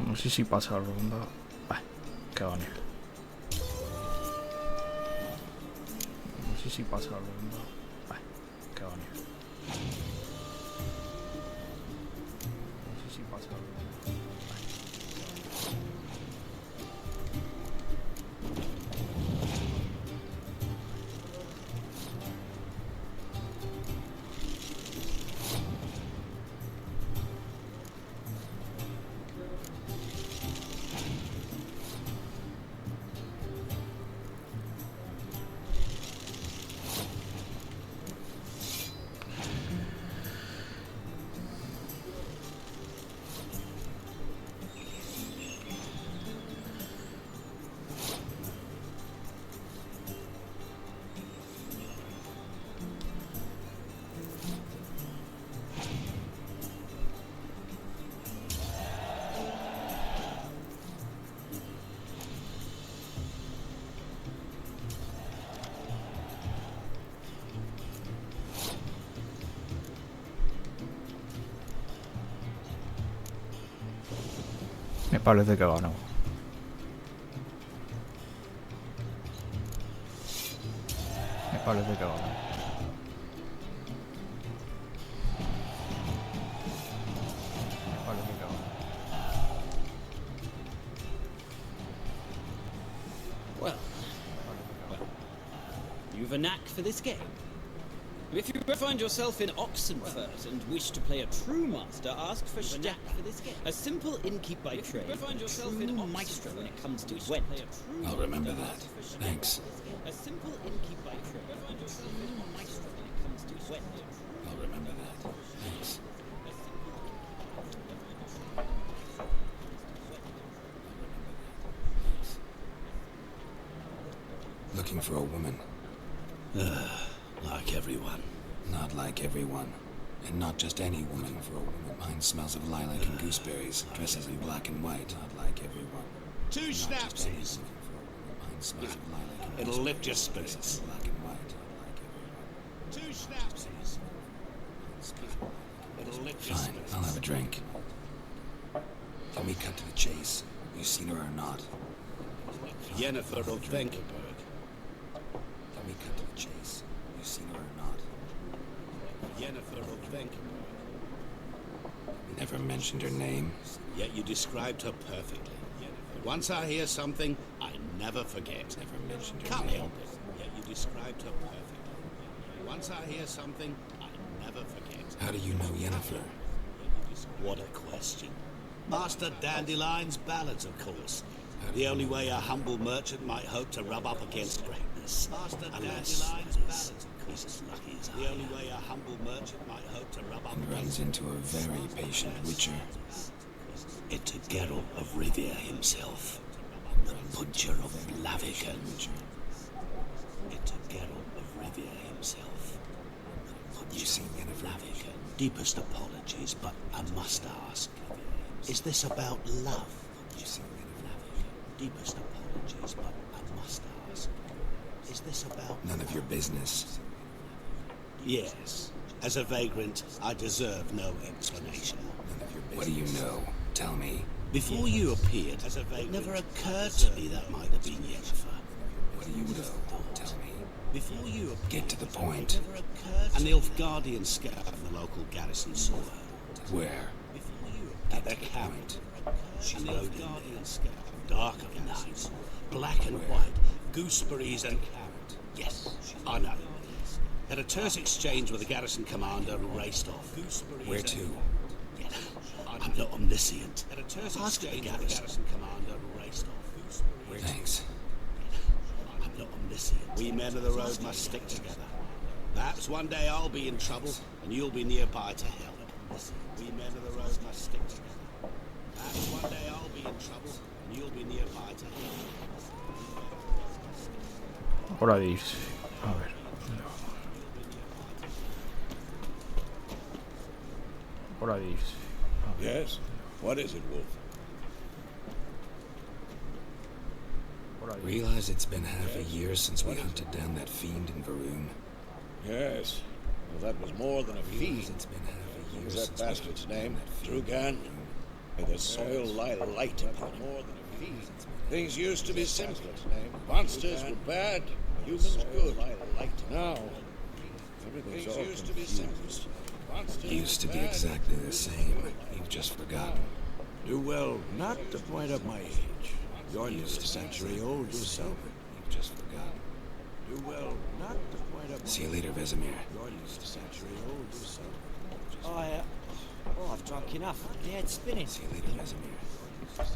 No sé si pasa la ronda. Qué gane. No sé si pasa la ronda. Qué gane. No sé si pasa la ronda. Me parece que ganó. Me parece que ganó. Me parece que ganó. Well, you've a knack for this game. If you ever find yourself in Oxenfurt and wish to play a true master, ask for Stack for this game. A simple innkeep by trade, a true maestro when it comes to Went. I'll remember that. Thanks. A simple innkeep by trade, a true maestro when it comes to Went. I'll remember that. Thanks. Looking for a woman. Like everyone. Not like everyone. And not just any woman. For a woman. Mine smells of lilac and gooseberries. Dresses in black and white. Not like everyone. Two snaps. Mine smells of lilac and It'll lift your spirits. black and white. Two snaps. It'll lift your Fine, spirits. I'll have a drink. Can we cut to the chase? You seen her or not? Jennifer of Venkerberg. Can we cut to the chase? You seen her or not? Jennifer of Venkerberg. Never mentioned her name. Yet you described her perfectly. Once I hear something, I never forget. Never mentioned her Can't name. help it. Yet you described her perfectly. Once I hear something, I never forget. How do you know Yennefer? What a question. Master Dandelion's ballads, of course. The only way a humble merchant might hope to rub up against greatness. Unless, he's as lucky as I am. The only way a humble merchant might hope to rub up And runs into a very patient witcher. Into Geralt of Rivia himself, the butcher of Blaviken. Into Geralt of Rivia himself, the butcher of Blaviken. Deepest apologies, but I must ask, is this about love? Deepest apologies, but I must ask, is this about None of your business. Yes. As a vagrant, I deserve no explanation. What do you know? Tell me. Before you appeared, it never occurred to me that might have been Yennefer. What do you know? Tell me. Before you appeared, Get to the point. an Nilfgaardian scout of the local garrison saw her. Where? At the camp. She rode in there. Dark of night, black and white, gooseberries and carrot. Yes, I know. Had a terse exchange with the garrison commander who raced off. Where to? I'm not omniscient. Ask the garrison commander who raced off. Thanks. I'm not omniscient. We men of the road must stick together. Perhaps one day I'll be in trouble and you'll be nearby to help. We men of the road must stick together. Perhaps one day I'll be in trouble and you'll be nearby to help. Hora de irse. A ver. Hora de irse. Yes? What is it, Wolf? Realize it's been half a year since we hunted down that fiend in Varun. Yes. Well, that was more than a fiend. It's been half a year What was since that bastard's name? Drugan? May the soil lie light upon him. More than a fiend. Things used to be simpler. Monsters were bad, humans good. Now, everything's all confused. Used to be exactly the same. You've just forgotten. Do well not to point up my age. You're just a century old yourself. You've just forgotten. Do well not to point up. See you later, Vesemir. You're just a century old yourself. I've drunk enough. My head's spinning. See you later, Vesemir. I've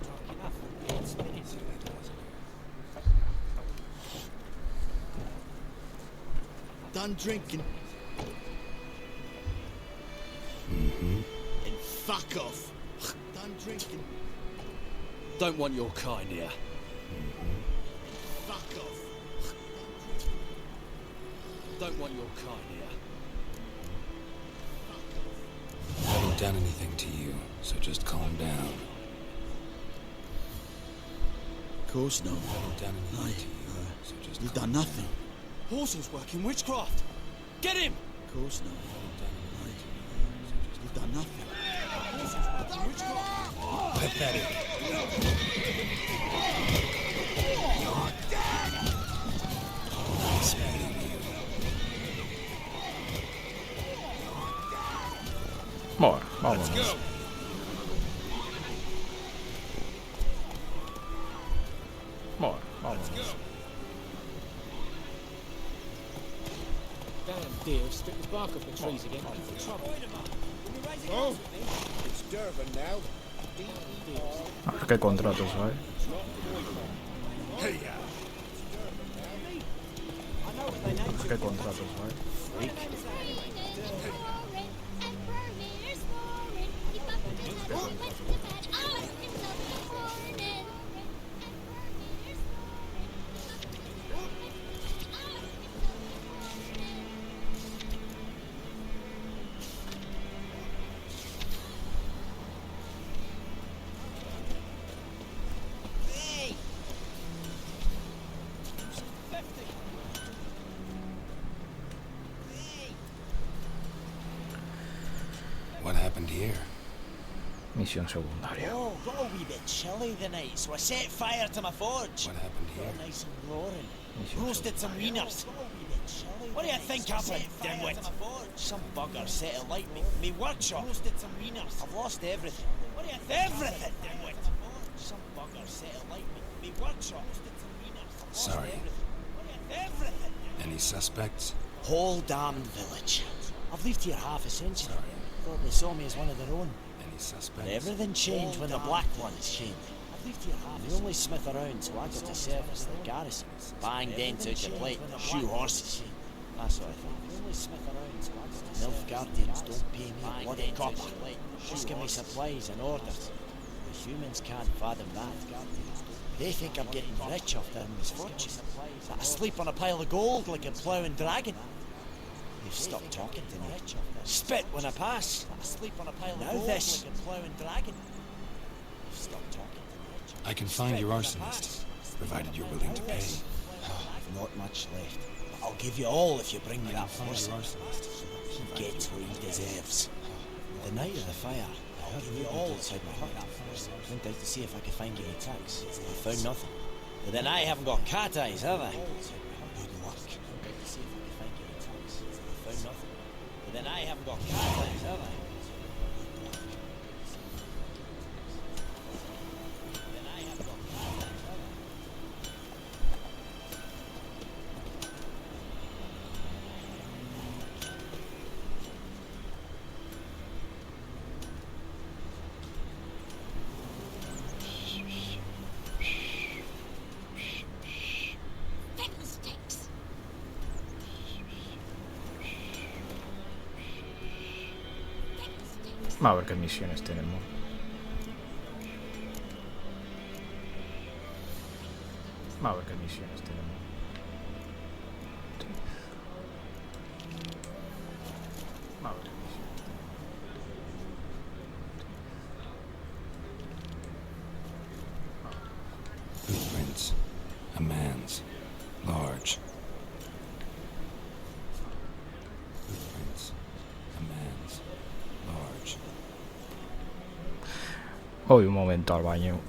drunk enough. My head's spinning. See you later, Vesemir. Done drinking. Mm-hmm. And fuck off. Done drinking. Don't want your kind here. Fuck off. Don't want your kind here. I haven't done anything to you, so just calm down. Of course not. I haven't done anything to you, so just You've calm done nothing. Horses working witchcraft. Get him! Of course not. You've done nothing. Pathetic. Bueno, vámonos. Bueno, vámonos. Damn deer, strip the bark off the trees again. Looking for trouble. Oh, it's Durban now. A ver qué contratos hay. Hey, A ver qué contratos hay. What happened here? Misión secundaria. Oh, got a wee bit chilly the night, so I set fire to my forge. What happened here? Got nice and roaring. Roasted some wieners. What do you think happened, dimwit? Some bugger set alight me workshop. Roasted some wieners. I've lost everything. What do you think? Everything, dimwit. Some bugger set alight me workshop. Sorry. Everything. Any suspects? Whole damned village. I've lived here half a century. Thought they saw me as one of their own. Any suspense. But everything changed when the Black Ones came. The only smith around, so I got to serve as the garrison. Bang dents out your plate, shoe horses. That sort of thing. The only smith around, so I got to serve. Guardians don't pay me a bloody copper. Just give me supplies and orders. The humans can't fathom that. They think I'm getting rich off their misfortune. That I sleep on a pile of gold like a ploughing dragon. They've stopped talking to me. Spit when I pass. I sleep on a pile of gold like a ploughing dragon. They've stopped talking. I can find your arsonist, provided you're willing to pay. I've not much left. But I'll give you all if you bring me that force. He gets what he deserves. The night of the fire, I heard movement outside my hut. Went out to see if I could find any tracks. I found nothing. But then I haven't got cat eyes, have I? Good luck. Went out to see if I could find any tracks. I found nothing. But then I haven't got cat eyes, have I? Vamos a ver qué misiones tenemos. Vamos a ver qué misiones tenemos. Vamos a ver qué misiones tenemos. Footprints. A man's. Large. Footprints. A man's. Large. Voy un momento al baño.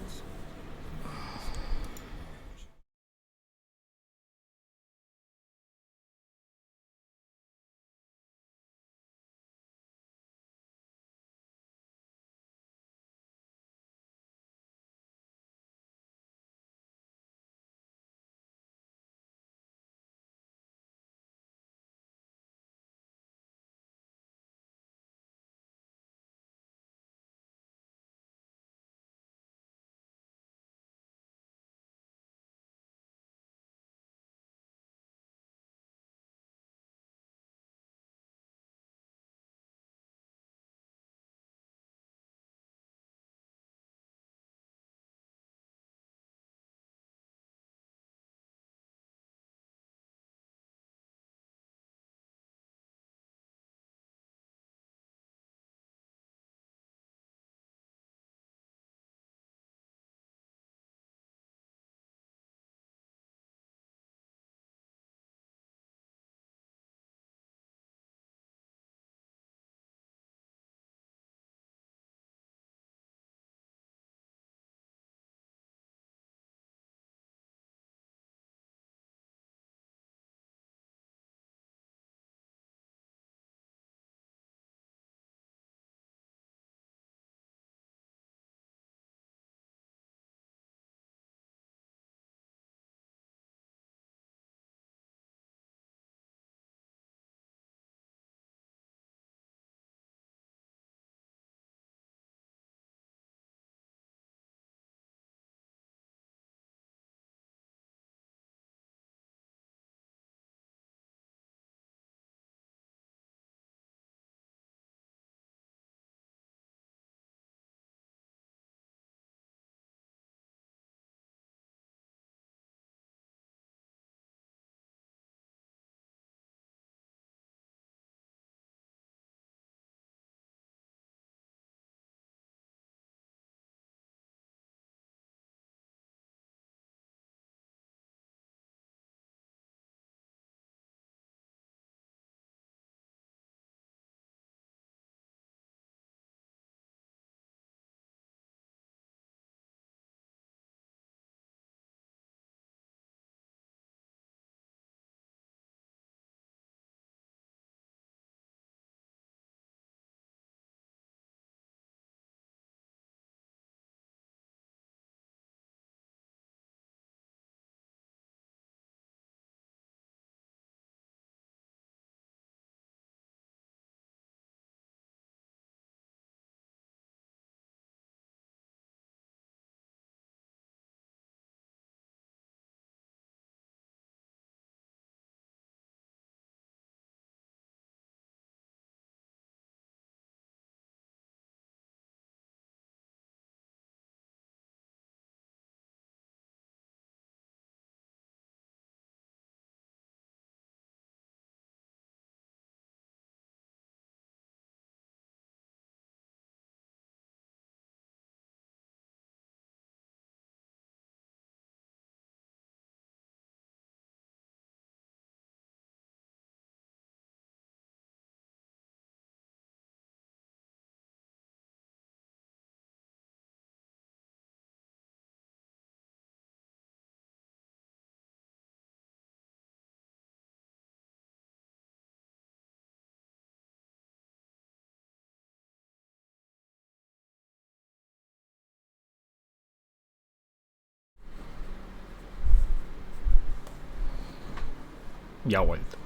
Ya ha vuelto.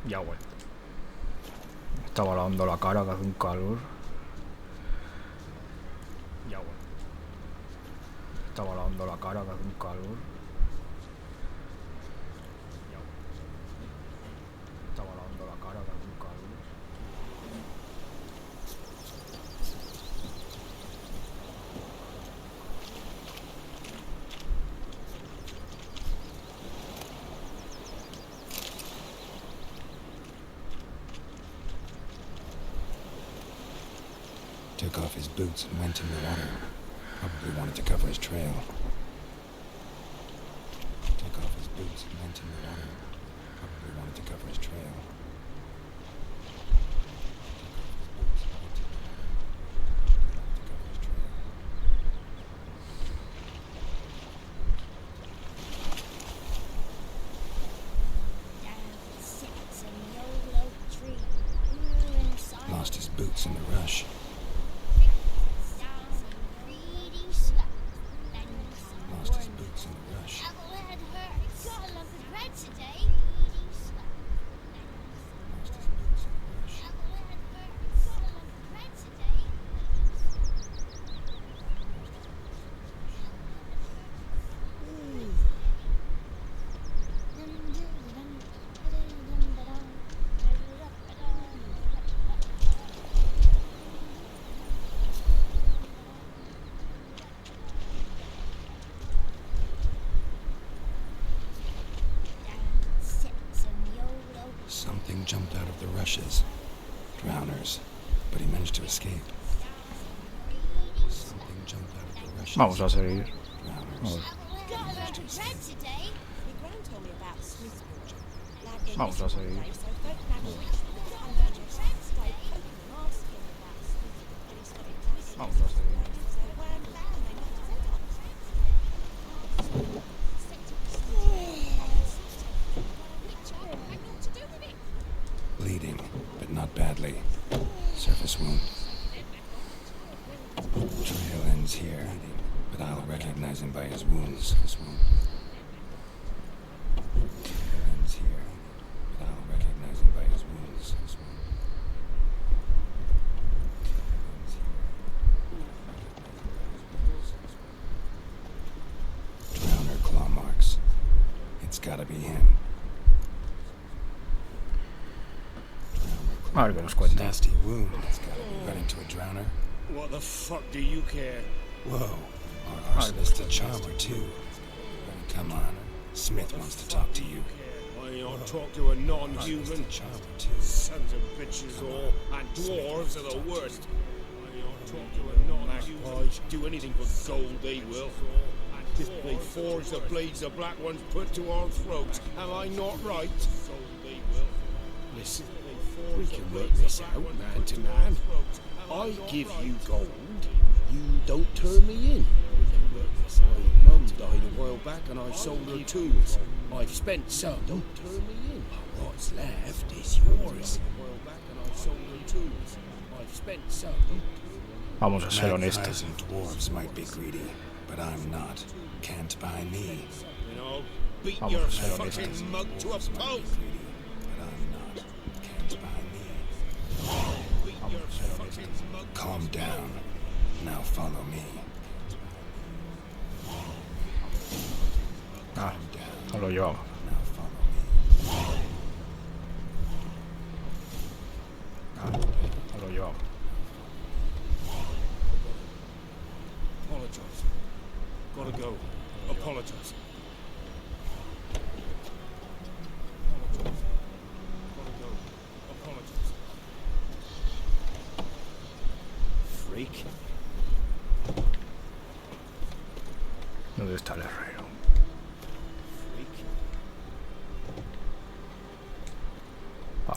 Ya ha vuelto. Estaba lavando la cara, que hace un calor. Ya ha vuelto. Estaba lavando la cara, que hace un calor. Ya ha vuelto. Estaba lavando la cara, que hace un calor. Took off his boots and went in the water. Probably wanted to cover his trail. Took off his boots and went in the water. Probably wanted to cover his trail. Lost his boots in the rush. Lost his boots in the rush. Something jumped out of the rushes. Drowners. But he managed to escape. Something jumped out of the rushes. Vamos a seguir. Drowners. Vamos a seguir. Vamos a seguir. Bleeding, but not badly. Surface wound. Trail ends here, but I'll recognize him by his wounds. Surface wound. Trail ends here, but I'll recognize him by his wounds. Surface wound. Drowner claw marks. It's gotta be him. A ver qué nos cuenta. Nasty wound. It's gotta be running to a drowner. What the fuck do you care? Whoa. Our arsonist a charmer too. Come on. Smith wants to talk to you. I don't talk to a non-human. Sons of bitches all, and dwarves are the worst. I don't talk to a non-human. Magpies do anything for gold, they will. If they forge the blades the black ones put to our throats, am I not right? Listen, we can work this out man to man. I give you gold, you don't turn me in. My mum died a while back and I sold her tools. I've spent some. Don't turn me in. What's left is yours. I've spent some. Vamos a ser honestos. Magpies and dwarves might be greedy, but I'm not. Can't buy me. And I'll beat your fucking mug to a pulp. Calm down. Now follow me. Ah, no lo llevaba. Now follow me. Ah, no lo llevaba. Apologize. Gotta go. Apologize. Freak. ¿Dónde está el herrero?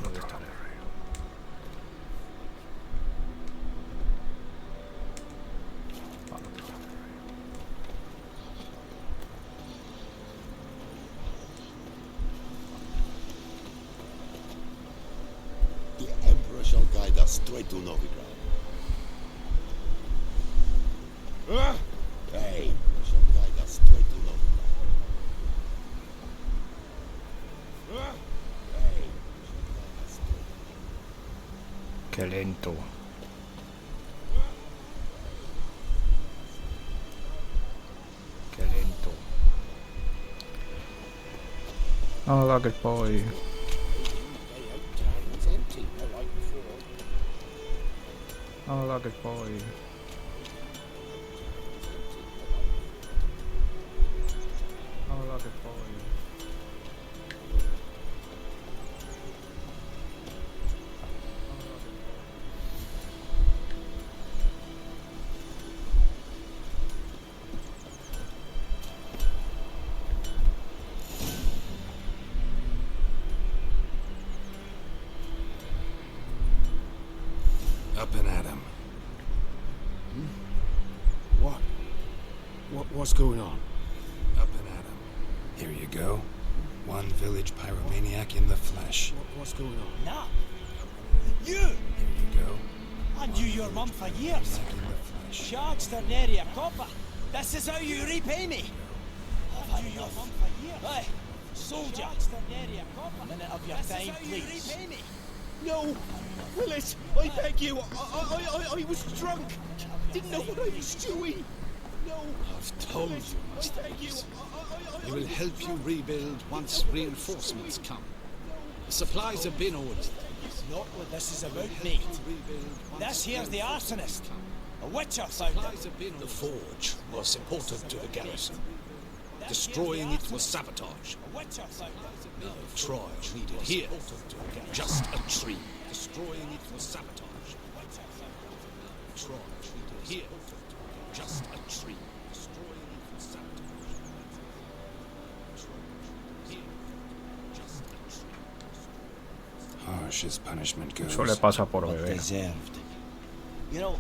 ¿Dónde está el herrero? The Emperor shall guide us straight to Novigrad. Hey, shall guide straight to love. Qué lento. Qué lento. Hola, che poi. Hola, che poi. Hola, che poi. Up and at 'em. What's going on? Up and at 'em. Here you go. One village pyromaniac in the flesh. What's going on? Nah. You! Here you go. I knew your mum for years. In the flesh. Charged her nary a copper. This is how you repay me. I knew your mum for years. Hey, soldier. A minute of your time, please. No! Willis, I beg you! I was drunk! Didn't know what I was doing! No! I've told you, I beg you! we will help you rebuild once reinforcements come. The supplies have been ordered. Not what this is about, mate. This here's the arsonist. A witcher found it. The forge was important to the garrison. Destroying it was sabotage. A witcher found it. No trial needed here. Just a tree. Destroying it was sabotage. Trial needed here. Just a tree. Destroying it was sabotage. Here. Just a tree. Harsh as punishment goes. Eso le pasa por But beber. deserved. You know,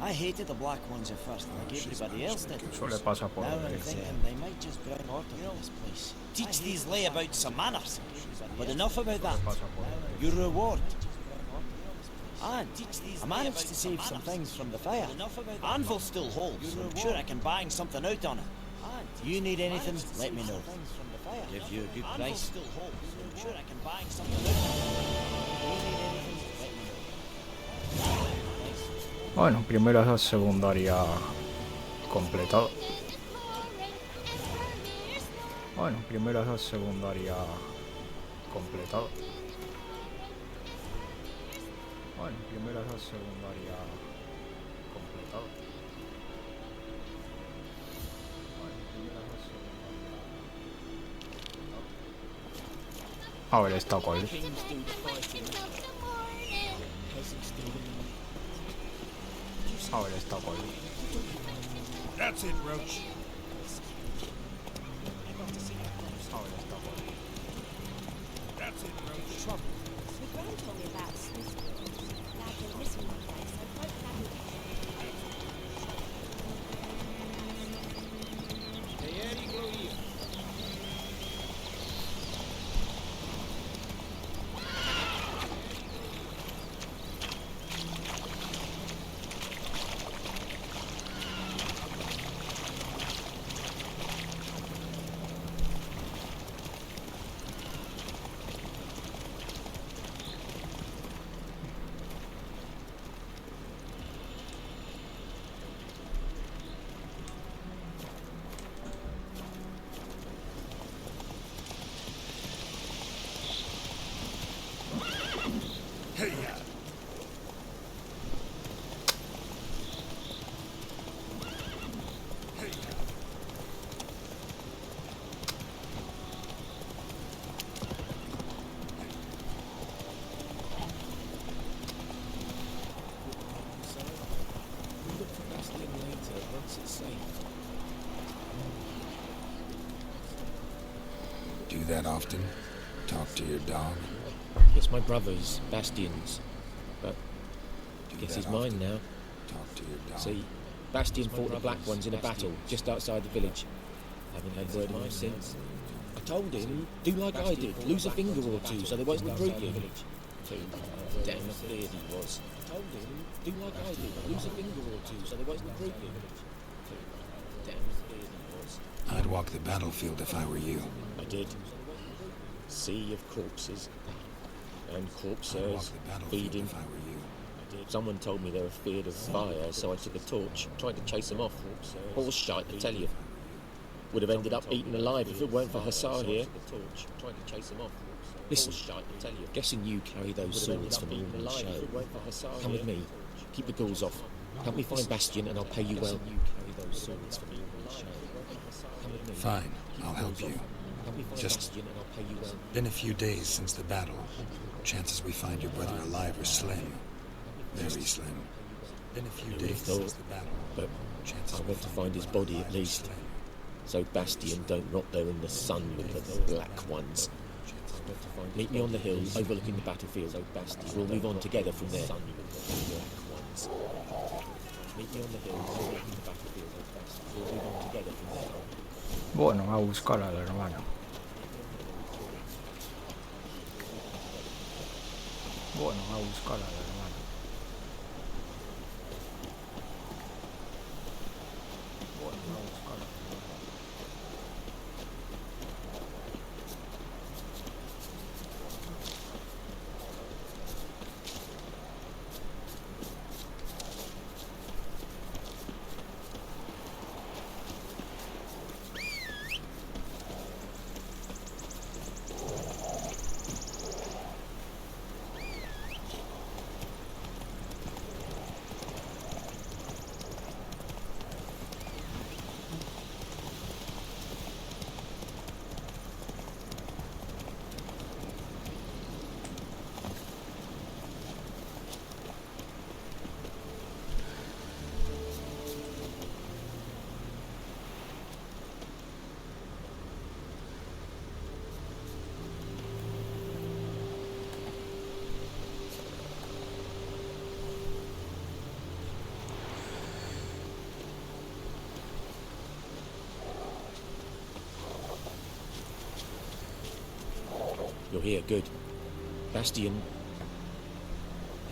I hated the black ones at first, like everybody else did. Eso le pasa por Now I'm beber. thinking they might just bring order to this place. Teach these layabouts some manners. But enough about that. Your reward. And I managed to save some things from the fire. Anvil still holds, so I'm sure I can bang something out on it. You need anything, let me know. Give you a good price. I'm sure I can bang something out on it. You need anything, let me know. Bueno, primero esa secundaria completado. Bueno, primero esa secundaria completado. Bueno, primero esa secundaria completado. Bueno, primero esa secundaria. A ver, está cuál. A ver, está cuál. That's it, Roach. A ver, está cuál. That's it, Roach. Trouble. My grand told me about Smith. Now I've been missing one day, so I'm quite glad Hey, yeah. Do that often? Talk to your dog? It's my brother's, Bastian's. But I Do guess that he's mine often? now. Talk to your dog. See, Bastian fought the Black Ones in a battle just outside the village. Haven't had word of him since. I told him, do like I did, lose a finger or two so they won't recruit you. Damn afraid he was. I told him, do like I did, lose a finger or two so they won't recruit you. Damn afraid he was. I'd walk the battlefield if I were you. I did. Sea of corpses. And corpses feeding. If I were you. Someone told me they were feared of fire, so I took a torch, tried to chase them off. Horse shite, I tell you. Would have ended up eaten alive if it weren't for Hussar here. Listen, guessing you carry those swords for me in the show. Come with me. Keep the ghouls off. Help me find Bastion and I'll pay you well. Fine, I'll help you. Just been a few days since the battle. Chances we find your brother alive are slim. Very slim. Been a few days since the battle. But I want to find his body at least. So Bastion don't rot there in the sun with the black ones. Meet me on the hill overlooking the battlefield. We'll move on together from there. Meet me on the hill overlooking the battlefield. We'll move on together from there. Bueno, a buscar al hermano. Bueno, a buscar al hermano. You're here, good. Bastion...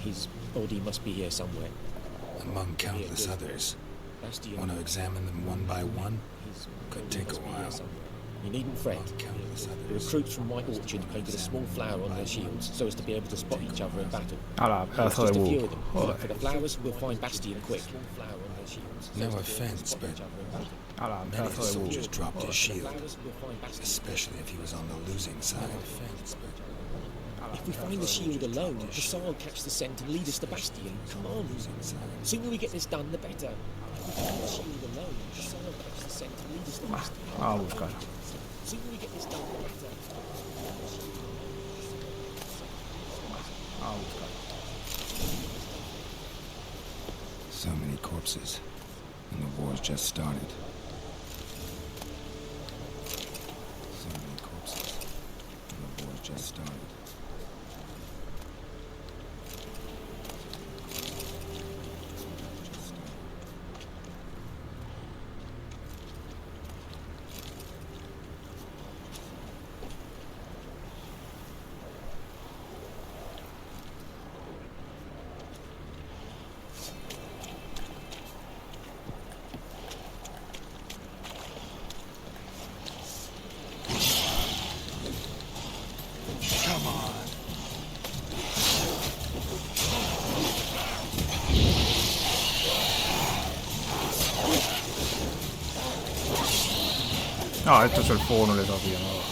his body must be here somewhere. Among countless others. Want to examine them one by one? Could take a while. You needn't fret. The recruits from White Orchard painted a small flower on their shields so as to be able to spot each other in battle. Pedazo Just de a few bug. of them. Joder. For the flowers, we'll find Bastion quick. No offense, but many of the soldiers dropped his shield, especially if he was on the losing side. If we find the shield alone, Hussar will catch the scent and lead us to Bastion. Come on. The sooner we get this done, the better. If we find the shield alone, Hussar will catch the scent and lead us to Bastion. A buscar. The sooner we get this done, the better. A buscar. So many corpses, and the war's just started. So many corpses, and the war's just started. Ah, esto es el fuego, no les hacía nada.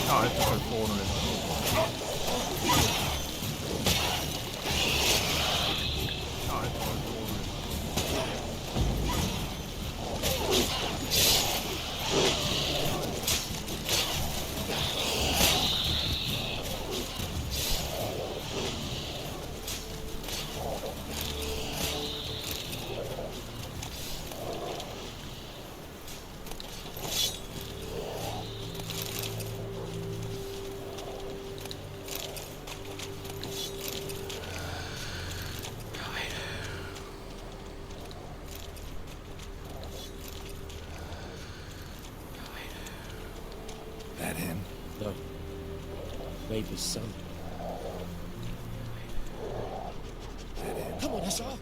Ah, esto es el fuego, no les hacía nada. Ah, esto es el fuego, no les That him? No. Maybe his son. That him? Come on, Hussar.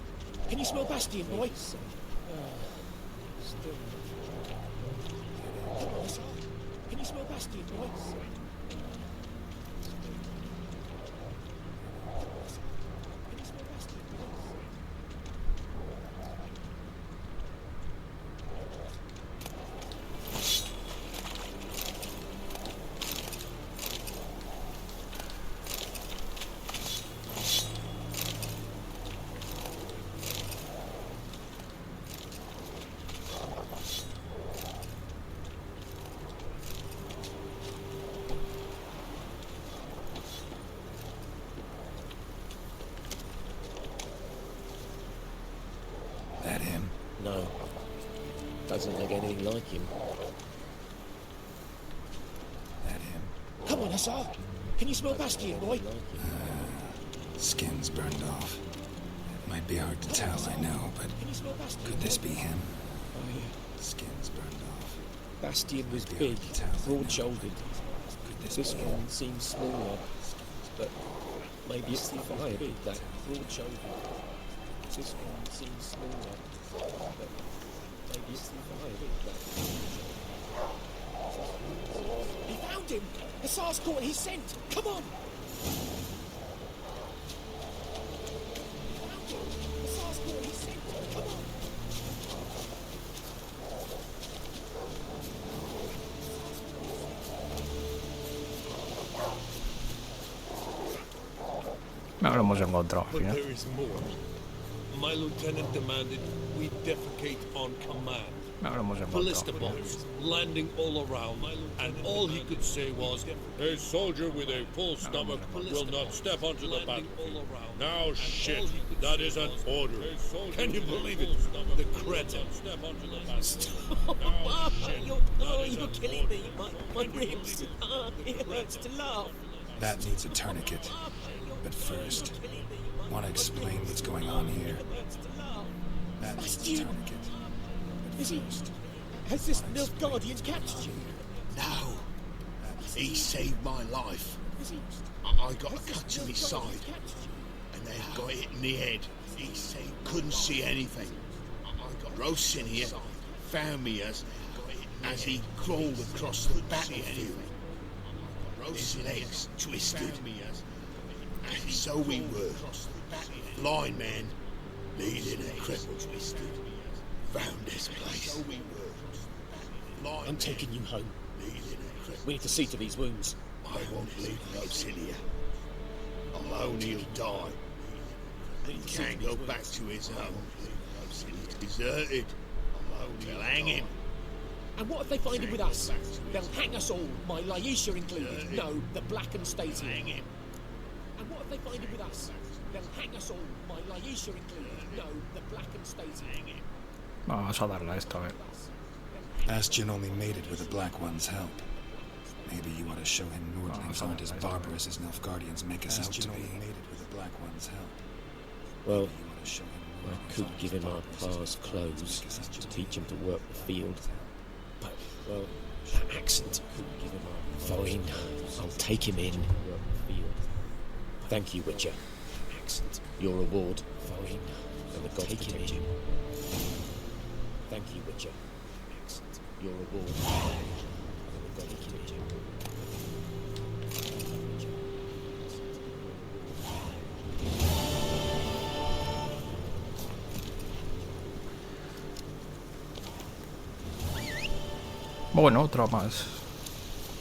Can you smell Bastion, boy? Can you smell Bastion, boy? That him? No. Doesn't look anything like him. That him? Come on, Hussar. Can you smell Bastion, boy? Skin's burned off. It might be hard to tell, I know, but could this be him? Oh, yeah. Skin's burned off. Bastion was big, broad-shouldered. This one seems smaller, but maybe it's the fire did that, broad-shouldered. This one seems smaller, but maybe it's the fire did that. He found him! Hussar's caught his scent! Come on! Hussar's caught his scent! Come on! No lo hemos encontrado al But final. there is more. My lieutenant demanded we defecate on command. No lo hemos Ballista encontrado. bombs landing all around, and all he could say was, "A soldier with a full stomach will not step onto the battlefield." Now shit, that is an order. Can you believe it? The cretin. You're killing me. My ribs. It hurts to laugh. That needs a tourniquet. But first, want to explain what's going on here? That needs a tourniquet. Is he? Has this Nilfgaardian captured you? No. He saved my life. I got a cut to my side, and they got hit in the head. He saved, couldn't see anything. Ross in here found me as he crawled across the battlefield. His legs twisted, and so we were. Blind man, leading a cripple, found this place. I'm taking you home. We need to see to these wounds. I won't leave Ross in here. Alone he'll die. He can't go back to his home. He's deserted. They'll hang him. And what if they find him with us? They'll hang us all, my Laisha included. No, the Blackened Stasium. Hang him. And what if they find him with us? They'll hang us all, my Laisha included. No, the Blackened Stasium. Vamos a darle a esto, a ver. Bastion only made it with the Black One's help. Maybe you want to show him Nordlings aren't as barbarous as Nilfgaardians make us out to be. Made it with the Black One's help. Well, I could give him our pa's clothes to teach him to work the field. But, well, that accent could give him our... Fine, I'll take him in. Thank you, Witcher. Accent. Your reward. Fine, and the gods protect you. Thank you, Witcher. Accent. Your reward. And the gods protect you. Bueno, otro más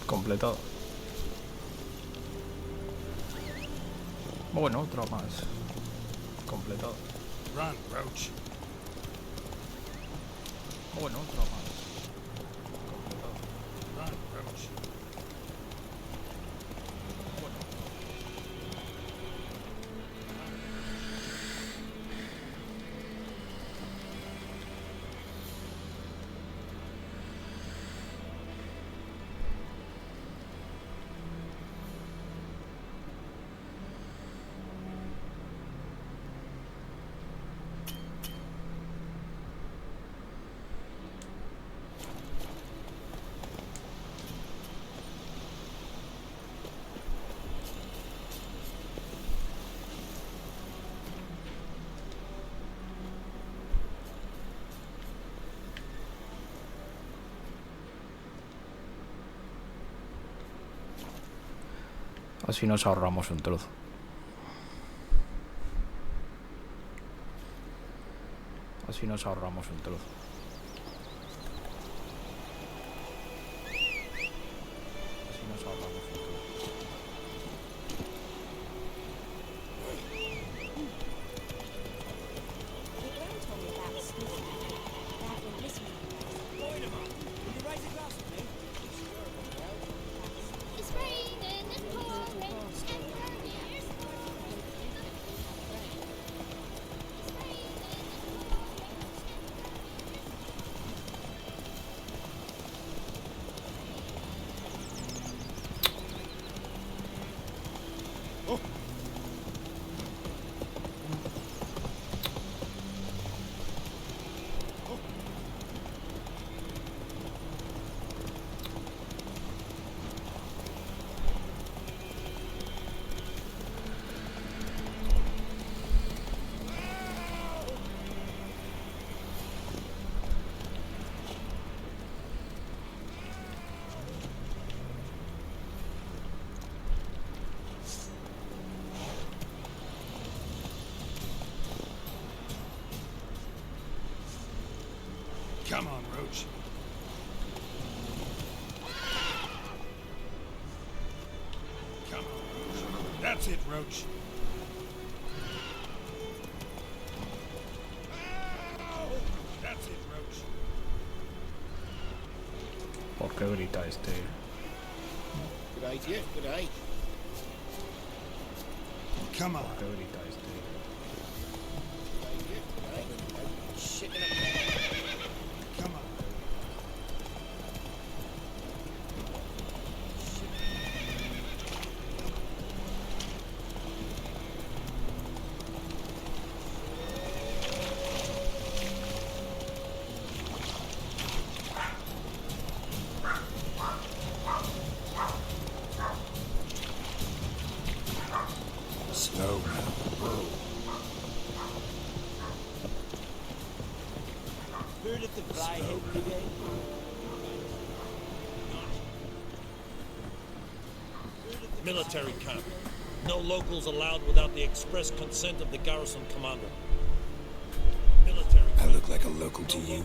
completado. Bueno, otro más completado. Run, Roach. Bueno, otro más completado. Run, Roach. Así nos ahorramos un trozo. Así nos ahorramos un trozo. Así nos ahorramos un trozo. Come on, Roach. Come on, Roach. That's it, Roach. That's it, Roach. ¿Por qué grita este? Good day, yeah, good day. Come on. ¿Por qué grita este? Come on. Slow. Whoa. Heard of the Fryhead Brigade? Military camp. No locals allowed without the express consent of the garrison commander. Military I look like a local to you?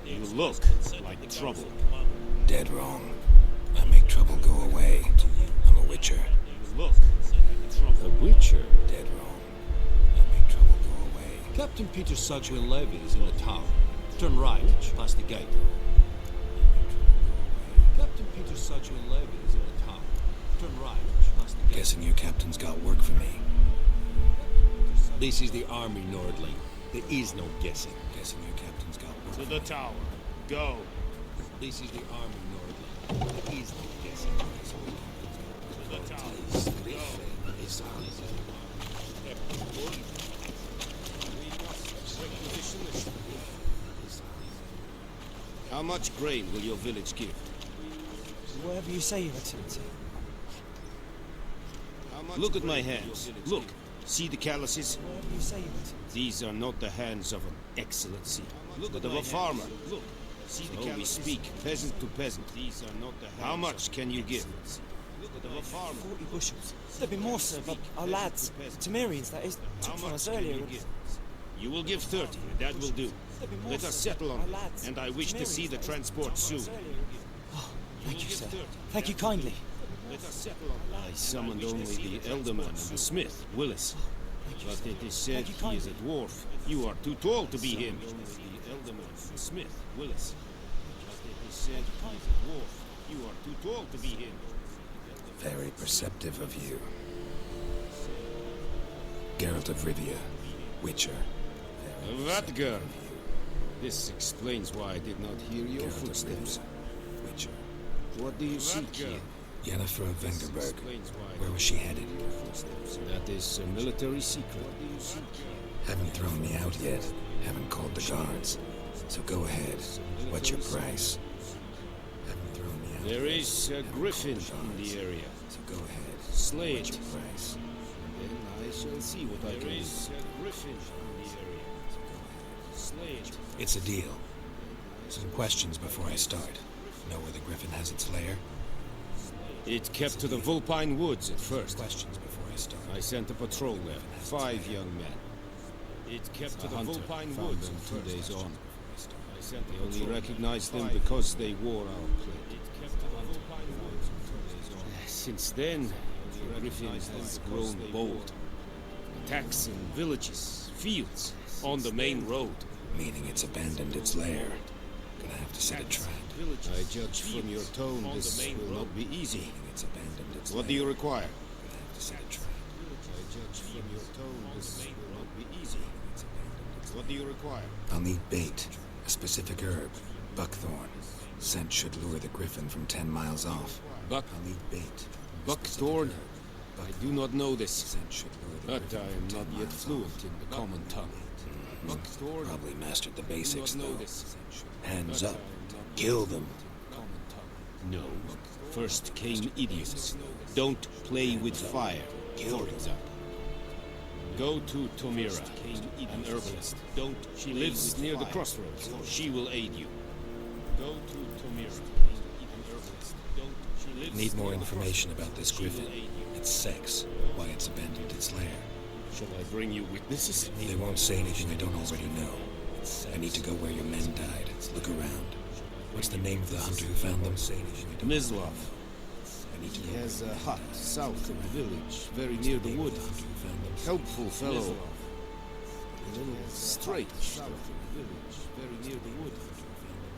You look like trouble. Dead wrong. I make trouble go away. I'm a witcher. You look like trouble. A witcher? Dead wrong. I make trouble go away. Captain Peter Sugwin Levy is in the tower. Turn right, past the gate. Captain Peter Sugwin Levy is in the tower. Turn right, past the gate. Guessing your captain's got work for me. This is the army, Nordling. There is no guessing. Guessing your captain's got work To for the me. tower. Go. This is the army, Nordling. There is no guessing. To the tower. Go. How much grain will your village give? Whatever you say, Your Excellency. Look at my hands. Look. See the calluses? Whatever you say, Your Excellency. These are not the hands of an excellency, but of a farmer. Look. See the calluses? We speak peasant to peasant. These are not the hands. How much can you give? But of a farmer. 40 bushels. There'd be more, sir, but our lads, Temerians, that is, took from us earlier. You will give 30, and that will do. Let us settle on it, and I wish to see the transport soon. Oh, thank you, sir. Thank you kindly. Let us settle on it. I summoned only the elderman and the smith, Willis. But it is said he is a dwarf. You are too tall to be him. The elderman and the smith, Willis. But it is said he is a dwarf. You are too tall to be him. Very perceptive of you. Geralt of Rivia, Witcher. What girl? This explains why I did not hear your footsteps. Witcher. What do you seek here? Yennefer of Vengerberg. Where was she headed? That is a military secret. Haven't thrown me out yet. Haven't called the guards. So go ahead. What's your price? Haven't thrown me out. There is a griffin in the area. So go ahead. Slay What's it. your price? Then I shall see what I can do. There is a griffin in the area. Slay it. It's a deal. Some questions before I start. Know where the griffin has its lair? It kept to the Vulpine Woods at first. Questions before I start. I sent a patrol there. 5 young men. It kept to the Vulpine Woods at 2 days on. They only recognized them because they wore our plate. Since then, the Griffin has grown bold. Attacks in villages, fields, on the main road. Meaning it's abandoned its lair. Gonna have to set a trap. I judge from your tone this will not be easy. It's abandoned its What do you require? Gonna have to set a trap. I judge from your tone this will not be easy. What do you require? I'll need bait. A specific herb. Buckthorn. Scent should lure the griffin from 10 miles off. I'll need bait. Buckthorn? I do not know this, but I am not yet fluent in the common tongue. Buckthorn? Probably mastered the basics, know though. this. Hands up. Kill them. No. First came idiots. Don't play with fire, for example. Go to Tomira, an herbalist. She lives near the crossroads. She will aid you. Go to Tomira, an herbalist. She lives Need more information about this griffin. Its sex. Why it's abandoned its lair. Shall I bring you witnesses? They won't say anything I don't already know. I need to go where your men died. Look around. What's the name of the hunter who found them? Mislav. He has a hut south of the village, very near the wood. Helpful fellow. A little straight. South of the village, very near the wood.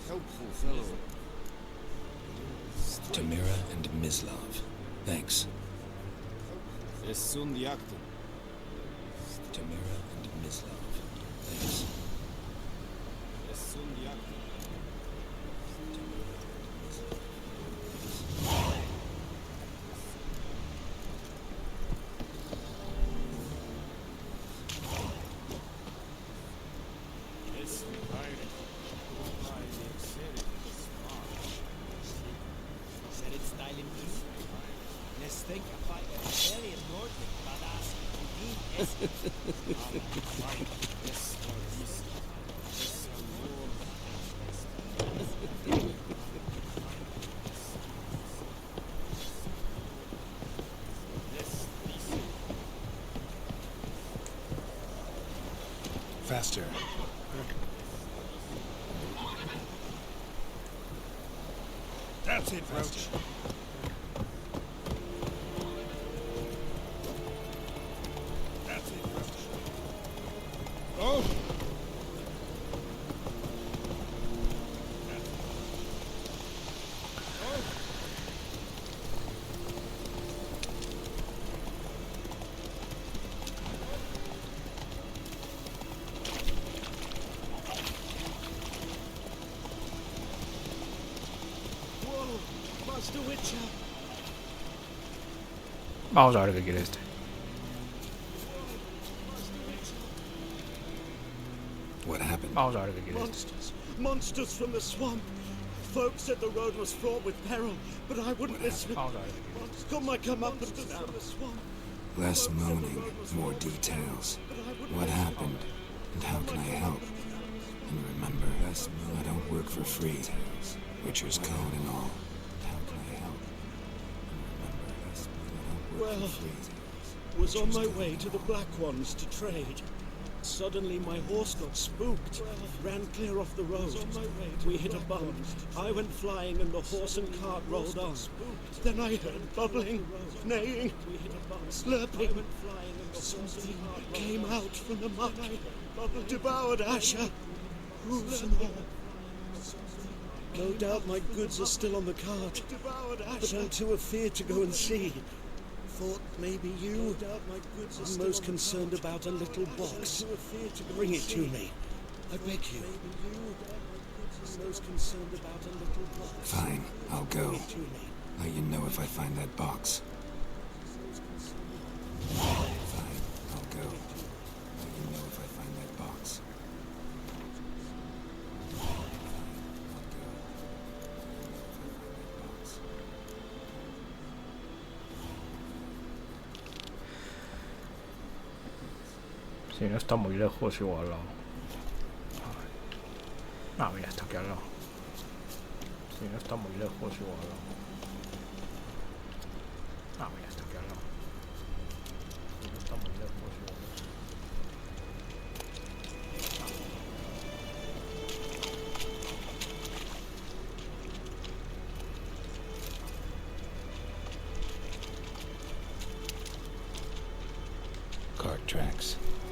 Helpful fellow. Tamira and Mislav. Thanks. Esun Yakton. Tamira and Mislav. Thanks. Esun Yakton. Faster. That's it, Roach. That's it, Roach. Oh! Vamos a ver qué quiere este. What happened? Vamos a ver qué quiere este. Monsters. Monsters from the swamp. Folks said the road was fraught with peril, but I wouldn't listen. Got my comeuppance from the swamp. Less moaning, more details. What happened, and how can I help? And remember, I don't work for free. Witcher's code and all. How can I help? And remember, I don't work for free. Was on my way to the Black Ones to trade. Suddenly my horse got spooked, ran clear off the road. We hit a bump. I went flying and the horse and cart rolled on. Then I heard bubbling, neighing, slurping. Something came out from the muck, devoured Asher, hooves and all. No doubt my goods are still on the cart, but I'm too afeard to go and see. Thought maybe you. I'm most concerned about a little box. Bring it to me. I beg you. Fine, I'll go. Let you know if I find that box. Fine, I'll go. Let you know if I find that box. Si no está muy lejos, igual. Ah, mira, está aquí al lado. Si no está muy lejos, igual.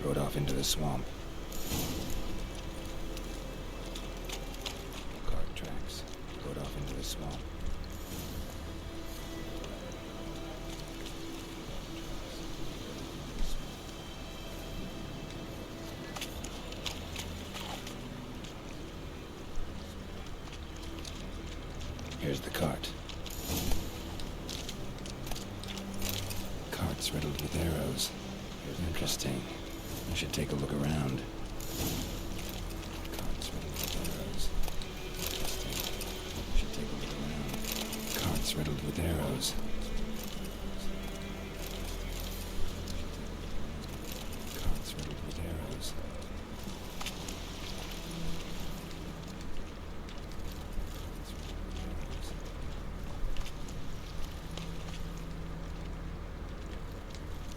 rode off into the swamp. Cart tracks, rode off into the swamp. Here's the cart. Cart's riddled with arrows. Interesting. I should take a look around. Cart's riddled with arrows. Interesting. I should take a look around. Cart's riddled with arrows. Cart's riddled with arrows.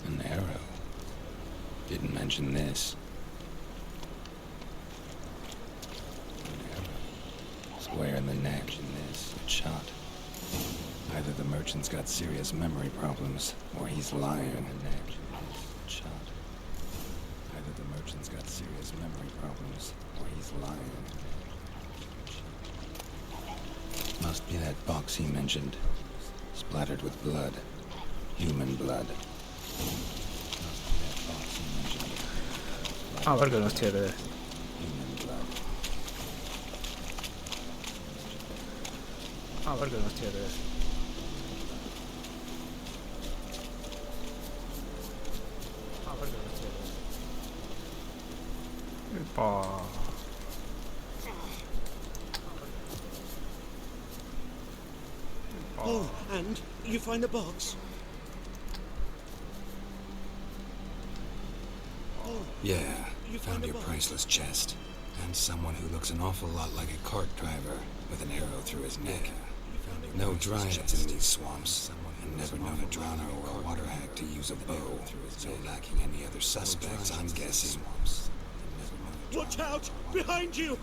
An arrow. Didn't mention this. An arrow. Square in the neck. Good shot. Either the merchant's got serious memory problems, or he's lying. Good shot. Either the merchant's got serious memory problems, or he's lying. Must be that box he mentioned. Splattered with blood. Human blood. A ver que nos tiene. A ver que nos tiene. A ver que nos tiene. Epa. Oh, and you find the box? Yeah, found your priceless chest. And someone who looks an awful lot like a cart driver with an arrow through his neck. No dryads in these swamps, and never known a drowner or a water hack to use a bow. So lacking any other suspects, I'm guessing. Watch out! Behind you!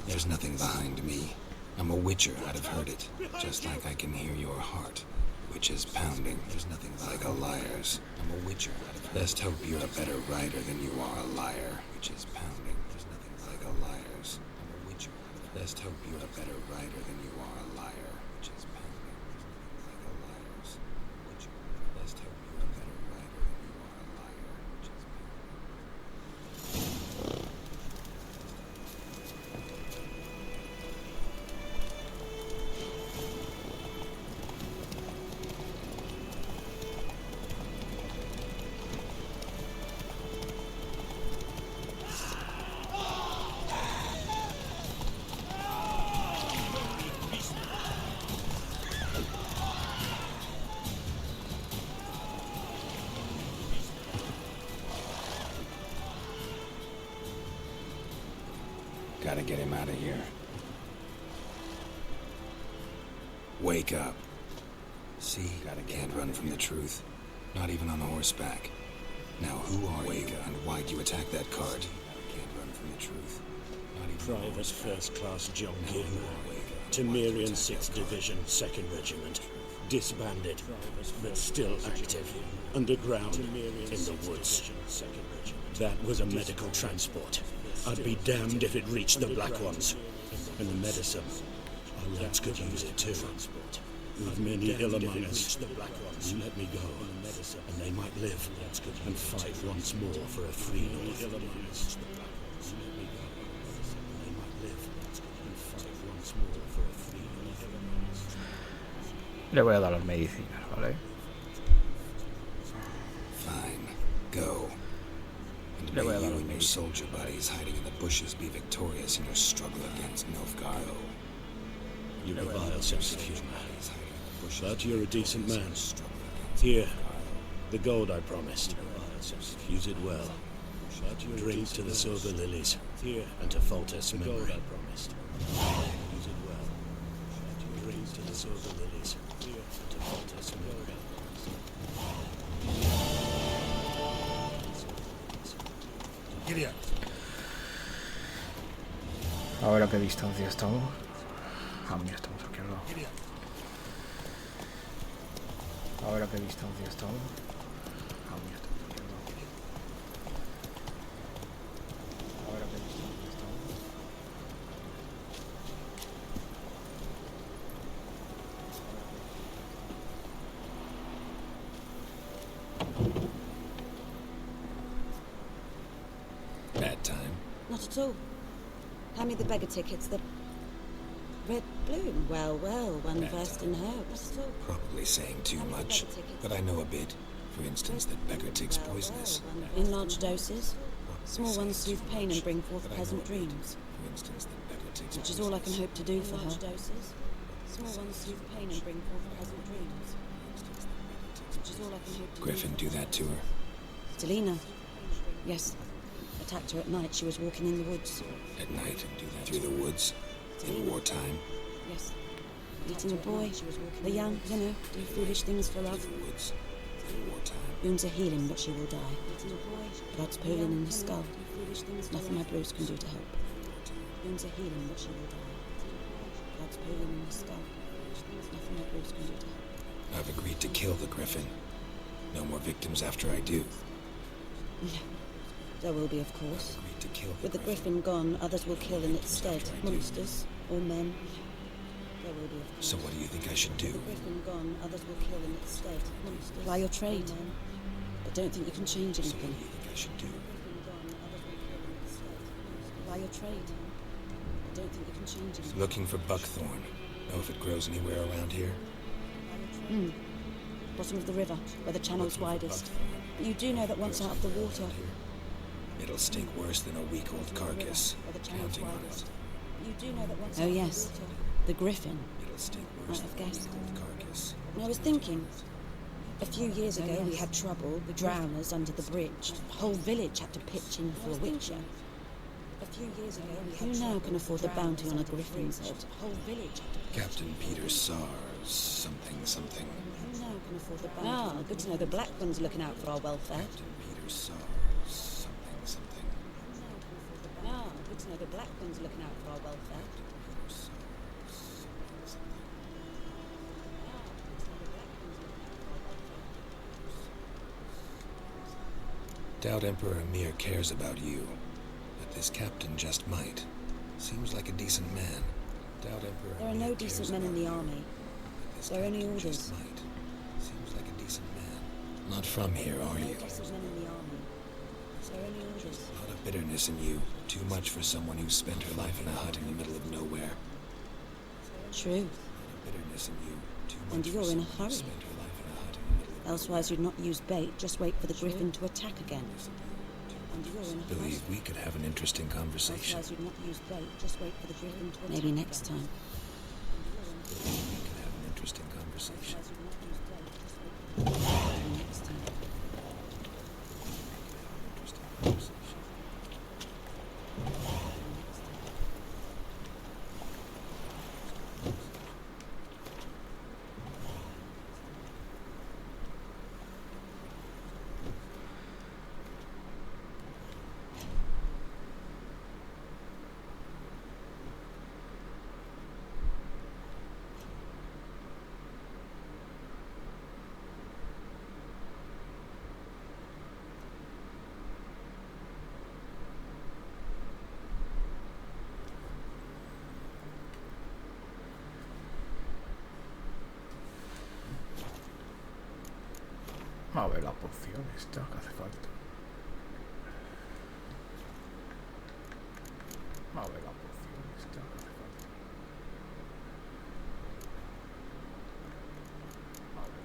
There's nothing behind me. I'm a witcher, I'd have heard it. Just like I can hear your heart, which is pounding. There's nothing like a liar's. I'm a witcher. Best hope you're a better writer than you are a liar, which is pounding. There's nothing like a liar's. I'm a witcher. Best hope you're a better writer than you are a liar, which is pounding. There's nothing like a liar's. Witcher. Best hope you're a better writer than you are a liar, which is pounding. Gotta get him out of here. Wake up. See, can't run from the truth. Not even on horseback. Now who are you and why'd you attack that cart? Can't run from the truth. Private First Class John Gilmore, Temerian 6th Division, 2nd Regiment. Disbanded, but still active. Underground, in the woods. That was a medical transport. I'd be damned if it reached the Black Ones. And the medicine, our lads could use it too. With many ill among us, you let me go, and they might live and fight once more for a free North. Le voy a dar las medicinas, ¿vale? Fine, go. And may you and your soldier buddies hiding in the bushes be victorious in your struggle against Nilfgaard. You have a vile sense of humor, but you're a decent man. Here, the gold I promised. Use it well. Drink to the silver lilies, and to Foltest's memory. Use it well. Drink to the silver lilies, and to Foltest's memory. A ver a qué distancia estamos. Ah, mira, estamos aquí al lado. A ver a qué distancia estamos. Ah, mira, estamos aquí al lado. Not at all. Hand me the beggar tickets, the red bloom. Well, one versed in herbs. Probably saying too much, but I know a bit. For instance, that beggar tick's poisonous. In large doses. Small ones soothe pain and bring forth pleasant dreams. For instance, that beggar tick's Which is all I can hope to do for her. Small ones soothe pain and bring forth pleasant dreams. Which is all I can hope to Griffin do that to her? Delina. Yes. Attacked her at night. She was walking in the woods. At night? Through the woods? In wartime? Yes. Eating a boy. The young, you know, do foolish things for love. Through the woods? In wartime? Wounds are healing, but she will die. Blood's pooling in the skull. Nothing my bruise can do to help. Wounds are healing, but she will die. Blood's pooling in the skull. Nothing my bruise can do to help. I've agreed to kill the Griffin. No more victims after I do. There will be, of course. I've agreed to kill the With the Griffin gone, others will kill in its stead. Monsters or men. There will be, of course. So what do you think I should do? With the Griffin gone, others will kill in its stead. Monsters. Ply your trade. But don't think you can change So anything. what do you think I should do? Ply your trade. But don't think you can change anything. Looking for buckthorn. Know if it grows anywhere around here? Bottom of the river, where the channel's widest. You do know that once out of the water... It'll stink worse than a week-old carcass. Counting on it. You do know that once out of the water... The Griffin. It'll stink Might worse have than a guessed. week-old carcass. I was thinking... A few years ago, we had trouble with drowners under the bridge. The whole village had to pitch in for a witcher. A few years ago, we had Who now can afford the bounty on a griffin's head? The whole village had to Captain Peter Sars, something. Who now can afford the bounty? Ah, good to know the Black One's looking out for our welfare. Captain Peter Sars, something. Ah, good to know the Black One's looking out for our welfare. Doubt Emperor Emir cares about you, but this captain just might. Seems like a decent man. Doubt Emperor There are Emir no cares decent men in about the you, army. but this There are only captain orders. just might. Seems like a decent man. Not from here, are you? No decent men in the army. There are only orders. A lot of bitterness in you. Too much for someone who spent her life in a hut in the middle of nowhere. True. A lot of bitterness in you. Too much And for you're in a someone who hurry. spent her life in a hut in the middle of Elsewise, you'd not use bait. Just wait for the Griffin to attack again. And you're in a hurry. Believe we could have an interesting conversation. Elsewise, you'd not use bait. Just wait for the Griffin to attack. Maybe next time. We could have an interesting conversation. Maybe next time. Interesting conversation. A ver la poción esta que hace falta. A ver la poción esta que hace falta. A ver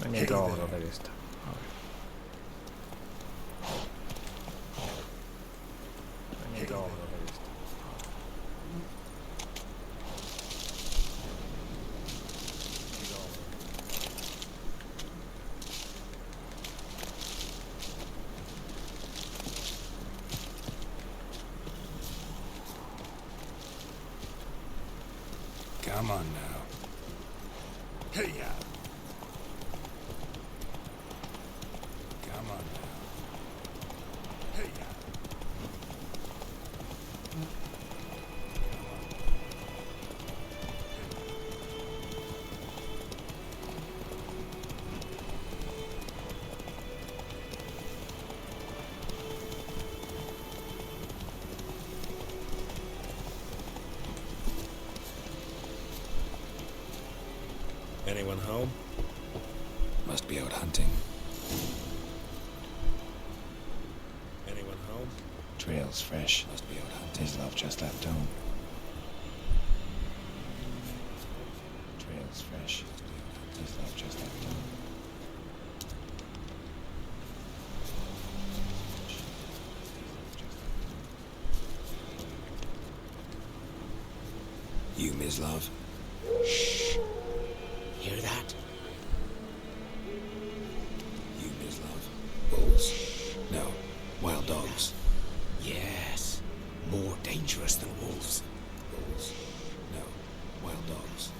la Necesito ahora hacer esta. A ver. Necesito ahora hacer esta. Come on now. Hey, yeah. Come on now. Hey, yeah. Anyone home? Must be out hunting. Anyone home? Trail's fresh. Must be out hunting. His love just left home. Trail's fresh. His love just left home. You, Ms. Love? Shh. Hear that? You, Ms. Love? Wolves? No. Wild dogs? Yes. More dangerous than wolves. Wolves? No. Wild dogs?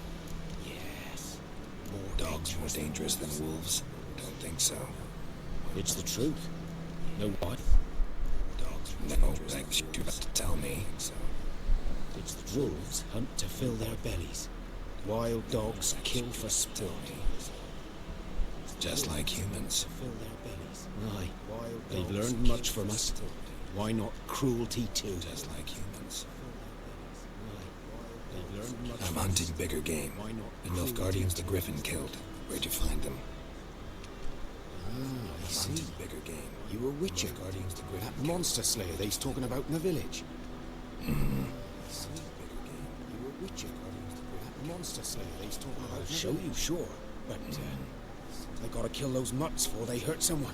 Yes. Dogs more dangerous than wolves? Don't think so. It's the truth. No why? No, thanks. You have to tell me. It's the wolves hunt to fill their bellies. Wild dogs kill for sport. Just like humans. Aye. They've learned much from us. Why not cruelty too? Just like humans. They've learned much. I'm hunting bigger game. The Nilfgaardians the Griffin killed. Where'd you find them? I see. Hunting bigger game. You were Witcher. Nilfgaardians the Griffin. That monster slayer they's talking about in the village. Mm-hmm. You were Witcher. That monster slayer they's talking about. I'll show you, sure. But I gotta kill those mutts before they hurt someone.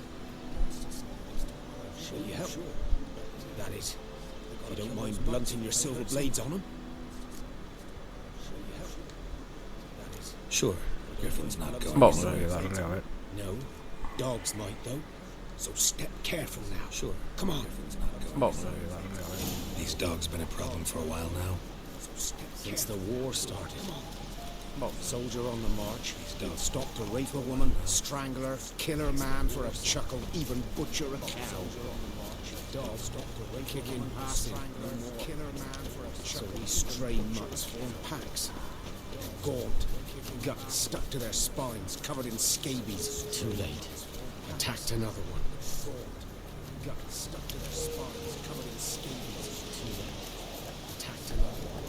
Show you how. That is, if you don't mind blunting your silver blades on them. Sure. Griffin's not going. Vamos a ayudarle, a ver. No, dogs might though. So step careful now. Sure. Come on. Vamos a ayudarle, a ver. These dogs been a problem for a while now. Since the war started. Soldier on the march. They'll stop to rape a woman, strangle her, kill her man for a chuckle, even butcher a cow. Dogs stop to rape kicking, strangle her, kill her man for a chuckle. So these stray mutts form packs. Gaunt, guts stuck to their spines, covered in scabies. Too late. Attacked another one. Gaunt, guts stuck to their spines, covered in scabies. Too late. Attacked another one.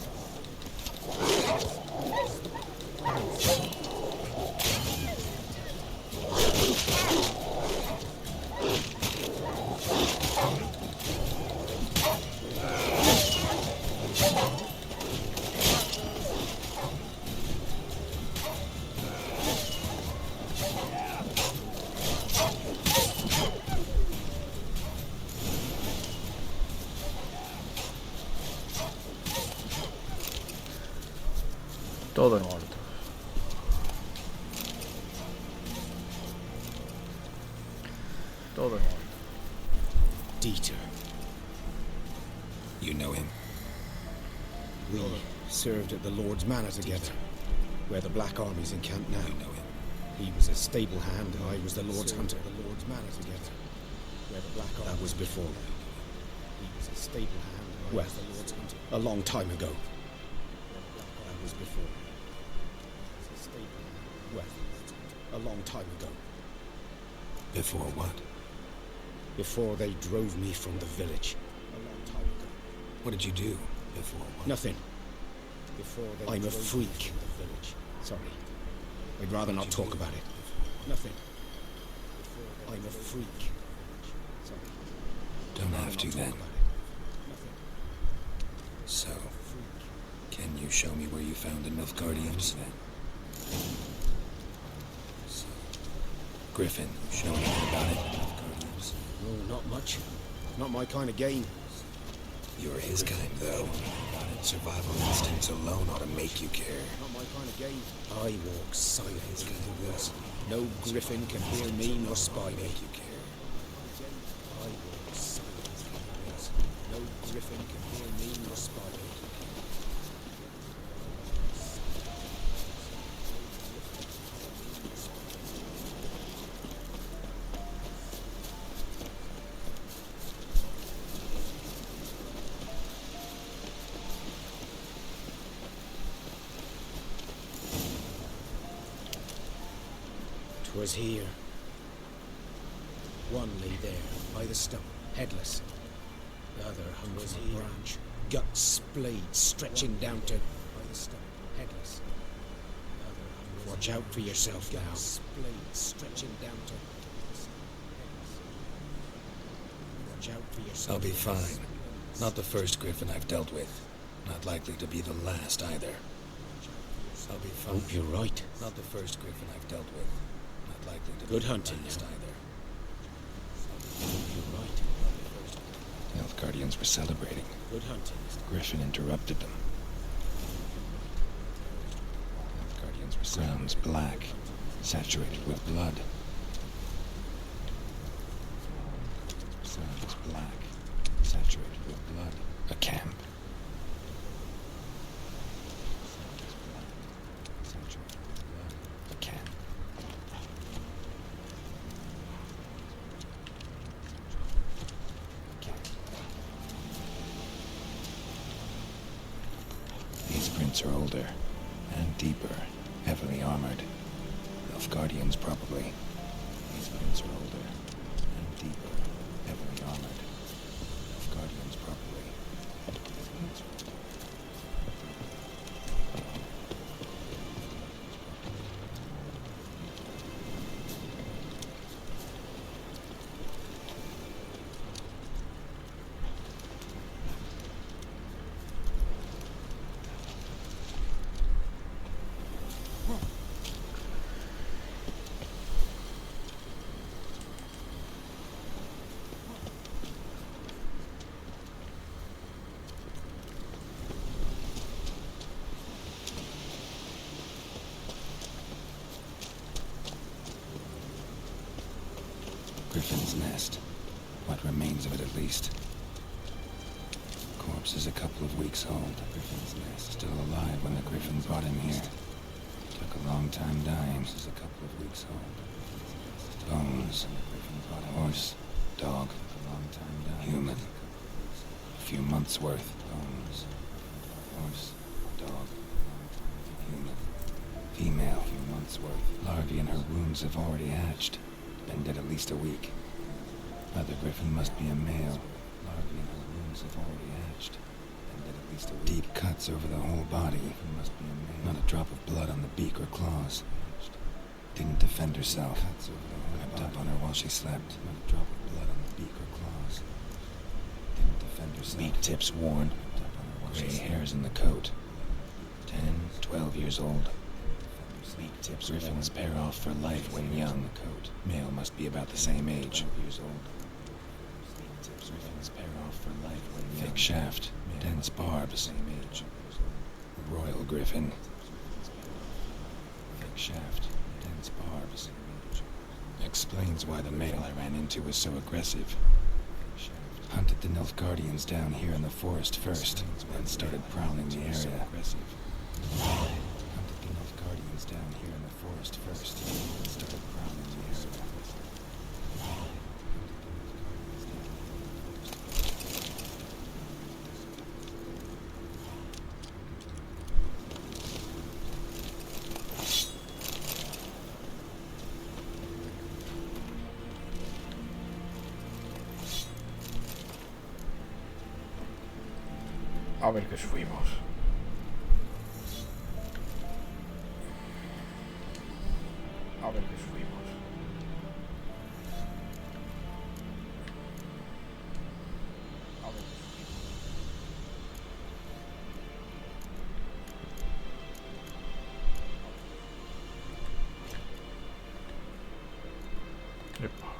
Todos muertos. Todos muertos. Dieter. You know him? We served at the Lord's Manor together, where the Black Army's encamped now. You know him? He was a stable hand, I was the Lord's hunter. The Lord's Manor together, where the Black Army. That was before. He was a stable hand, I was the Lord's hunter. A long time ago. That was before. Well, a long time ago. Before what? Before they drove me from the village. A long time ago. What did you do before what? Nothing. Before they I'm a freak. From the village. Sorry. I'd rather not talk about it. Nothing. I'm a freak. Sorry. Don't have to then. So, can you show me where you found the Nilfgaardians? Griffin, show me about it. No, not much. Not my kind of game. You're his kind, though. Survival instincts alone ought to make you care. Not my kind of game. I walk silently through the woods. No Griffin can hear me nor spy me. I walk silently through the woods. No Griffin can hear me nor spy me. 'Twas here. One lay there, by the stone, headless. The other hung from a branch, guts splayed, stretching down to... By the stone, headless. The other hung... What Watch out for yourself now. Stretching down to... Watch out for yourself. I'll be fine. Not the first griffin I've dealt with. Not likely to be the last either. I'll be fine. Hope you're right. Not the first griffin I've dealt with. Not likely to Good be hunting the last now. either. Hope you're right. The Elf Guardians were celebrating. Good hunting. Griffin interrupted them. Elf Guardians were grounds black, saturated with blood. Grounds black, saturated with blood. A camp. Saturated with blood. A camp. These prints are older and deeper, heavily armored. Elf Guardians, probably. These prints are older and deeper, heavily armored. Elf Guardians, probably. These prints are older. Griffin's nest. What remains of it, at least. Corpse is a couple of weeks old. Griffin's nest. Still alive when the Griffin brought him here. Took a long time dying. Is a couple of weeks old. Bones. Horse. Dog. A long time dying. Human. A few months worth. Bones. Horse. Dog. Human. Female. A few months worth. Larvae in her wounds have already hatched. Been dead at least a week. Other Griffin must be a male. Larvae in her wounds have already hatched. Been dead at least a week. Deep cuts over the whole body. Must be a male. Not a drop of blood on the beak or claws. Didn't defend herself. Crept up on her while she slept. Not a drop of blood on the beak or claws. Didn't defend herself. Beak tips worn. Gray hairs in the coat. 10, 12 years old. Beak tips. Griffins pair off for life when young. Male must be about the same age. Griffins pair off for life when young. Thick shaft, dense barbs. Same age. Royal Griffin. Thick shaft, dense barbs. Explains why the male I ran into was so aggressive. Hunted the Nilfgaardians down here in the forest first, then started prowling the area. Hunted the Nilfgaardians down here in the forest first, then started prowling the area. A ver qué subimos. A ver qué subimos. A ver qué subimos. Epa.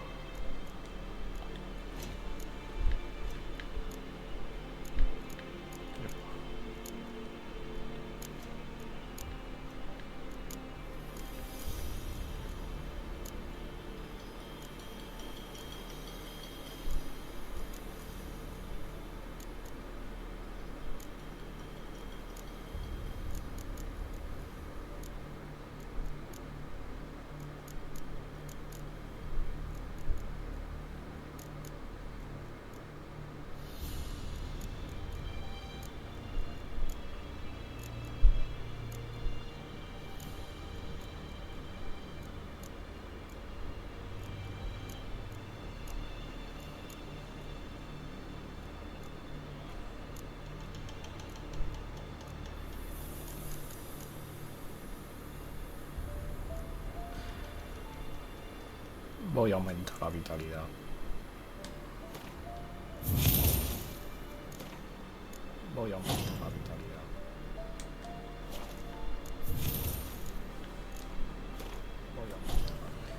Voy a aumentar la vitalidad. Voy a aumentar la vitalidad. Voy a aumentar la vitalidad.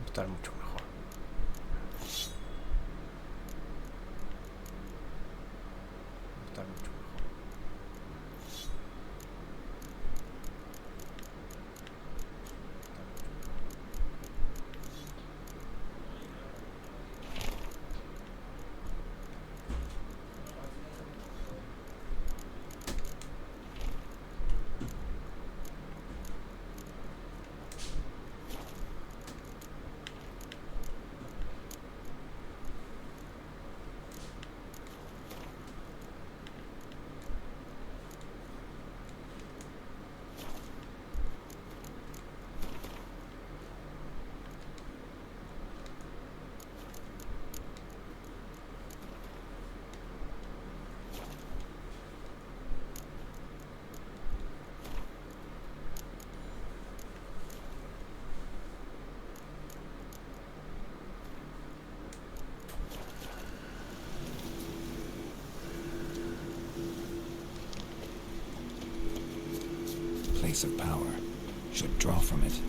Estar mucho mejor. Estar mucho mejor. Place of power should draw from it.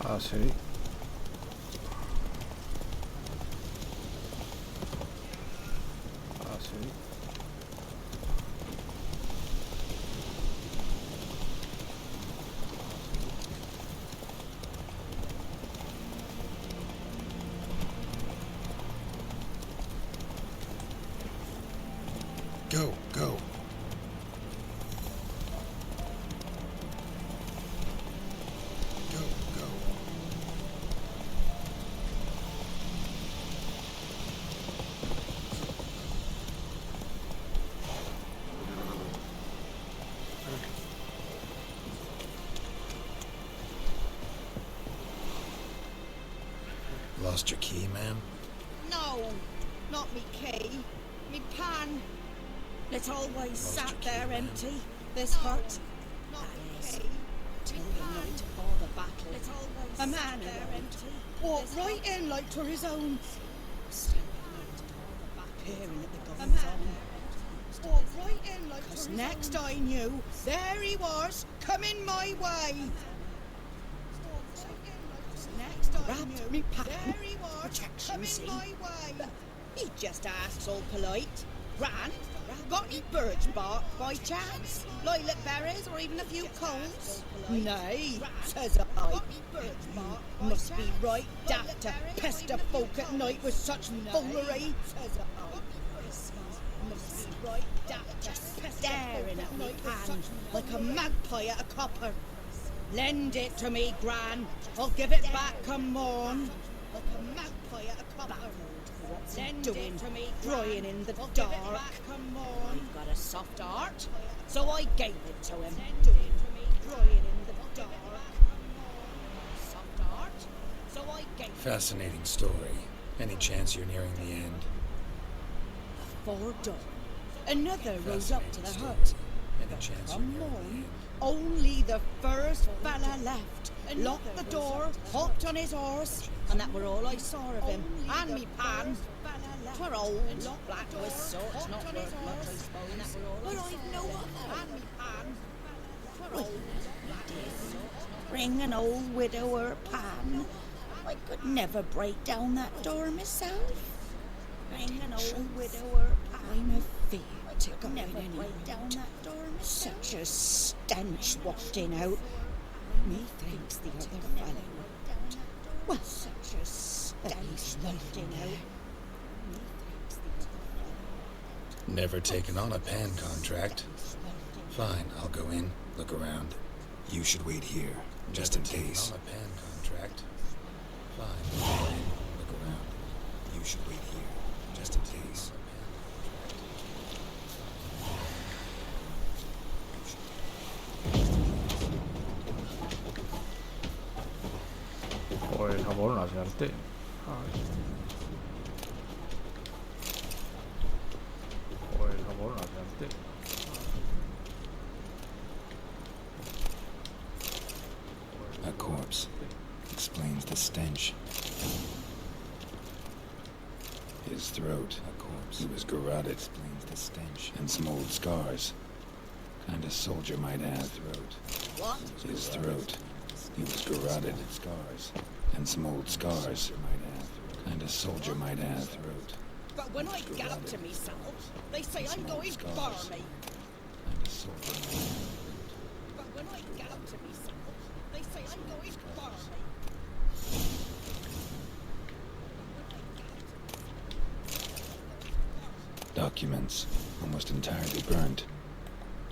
Ah, sí. Ah, sí. Go, go. Lost your key, ma'am? No, not me key. Me pan. It always sat there empty. This hut. That is, till the night of the battle. A man there empty. Walked right in like to his own. Peering at the goings on. Walked right in like to his own. Next I knew, there he was, coming my way. Grabbed me pan, protection, see? He just asks all polite. Gran, got any birch bark by chance? Lilac berries or even a few coals? Nay, says I. Must be right daft to pester folk at night with such foolery. Must be right daft to staring at me pan like a magpie at a copper. Lend it to me, Gran. I'll give it back come morn. Like a magpie at a copper. What's he doing? Crying in the dark. I've got a soft heart, so I gave it to him. Crying in the dark. Soft heart, so I gave it. Fascinating story. Any chance you're nearing the end? Before dawn, another rose up to the hut. Any chance you're nearing the end? Only the first fella left. Locked the door, hopped on his horse, and that were all I saw of him. And me pan. 'Twere old, black with sorts, not worth much, I suppose. But I've no other. And me pan. 'Twere old, black with sorts. bring an old widower pan. I could never break down that door myself. Bring an old widower pan. I'm afeard to go in any break down that door myself. Such a stench wafting out. Methinks the other fellow. Well, such a stench wafting out. Never taken on a pan contract. Fine, I'll go in, look around. You should wait here, just in case. On a pan contract. Fine, I'll go in, look around. You should wait here, just in case. Pues a por una suerte. Pues a por una suerte. A corpse explains the stench. His throat, a corpse. He was garroted, explains the stench. And some old scars. Kind of soldier might have. Throat. What? His throat. He was garroted, scars. And some old scars might have. Kind of soldier might have. Throat. But when I get up to myself, they say I'm going barmy. Kind of soldier might have. But when I get up to myself, they say I'm going barmy. Documents, almost entirely burnt.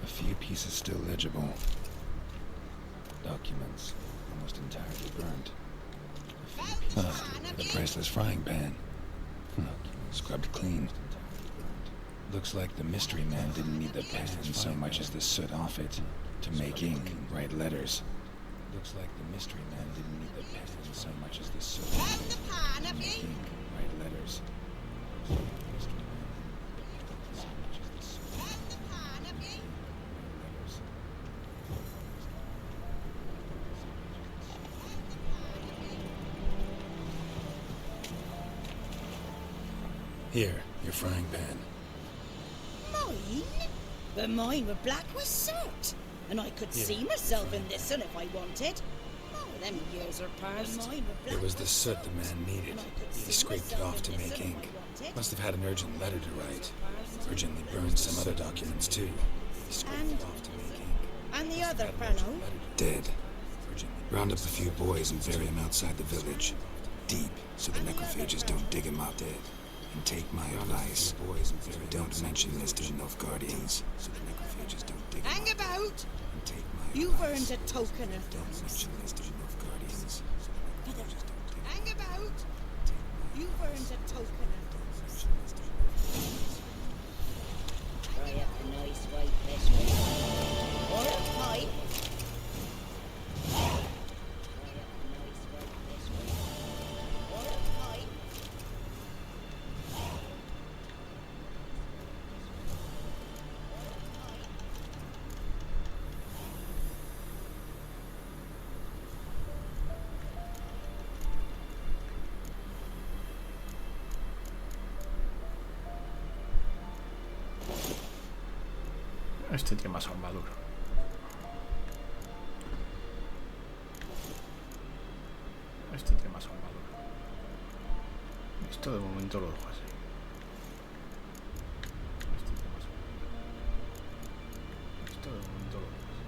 A few pieces still legible. Documents, almost entirely burnt. The priceless frying pan. Scrubbed clean. Looks like the mystery man didn't need the pan so much as the soot off it to make ink, write letters. Looks like the mystery man didn't need the pan so much as the soot off it to make ink, write letters. Here, your frying pan. Mine? But mine were black with soot. And I could see myself in this one if I wanted. Oh, them years are past. It was the soot the man needed. He scraped it off to make ink. Must have had an urgent letter to write. Urgently burned some other documents too. He scraped it off to make ink. And the other fellow? Dead. Round up a few boys and bury him outside the village. Deep, so the necrophages don't dig him up dead. And take my advice. Don't mention this to the Nilfgaardians, so the necrophages don't dig him up. Hang about! And take my You've advice. earned a token of Don't mention this to the Nilfgaardians. Hang about! You've earned a token of Try up a nice white pastry. or a pipe. Or a pipe. Este tiene más armadura. Este tiene más armadura. Esto de momento lo dejo así. Este tiene más armadura. Esto de momento lo dejo así.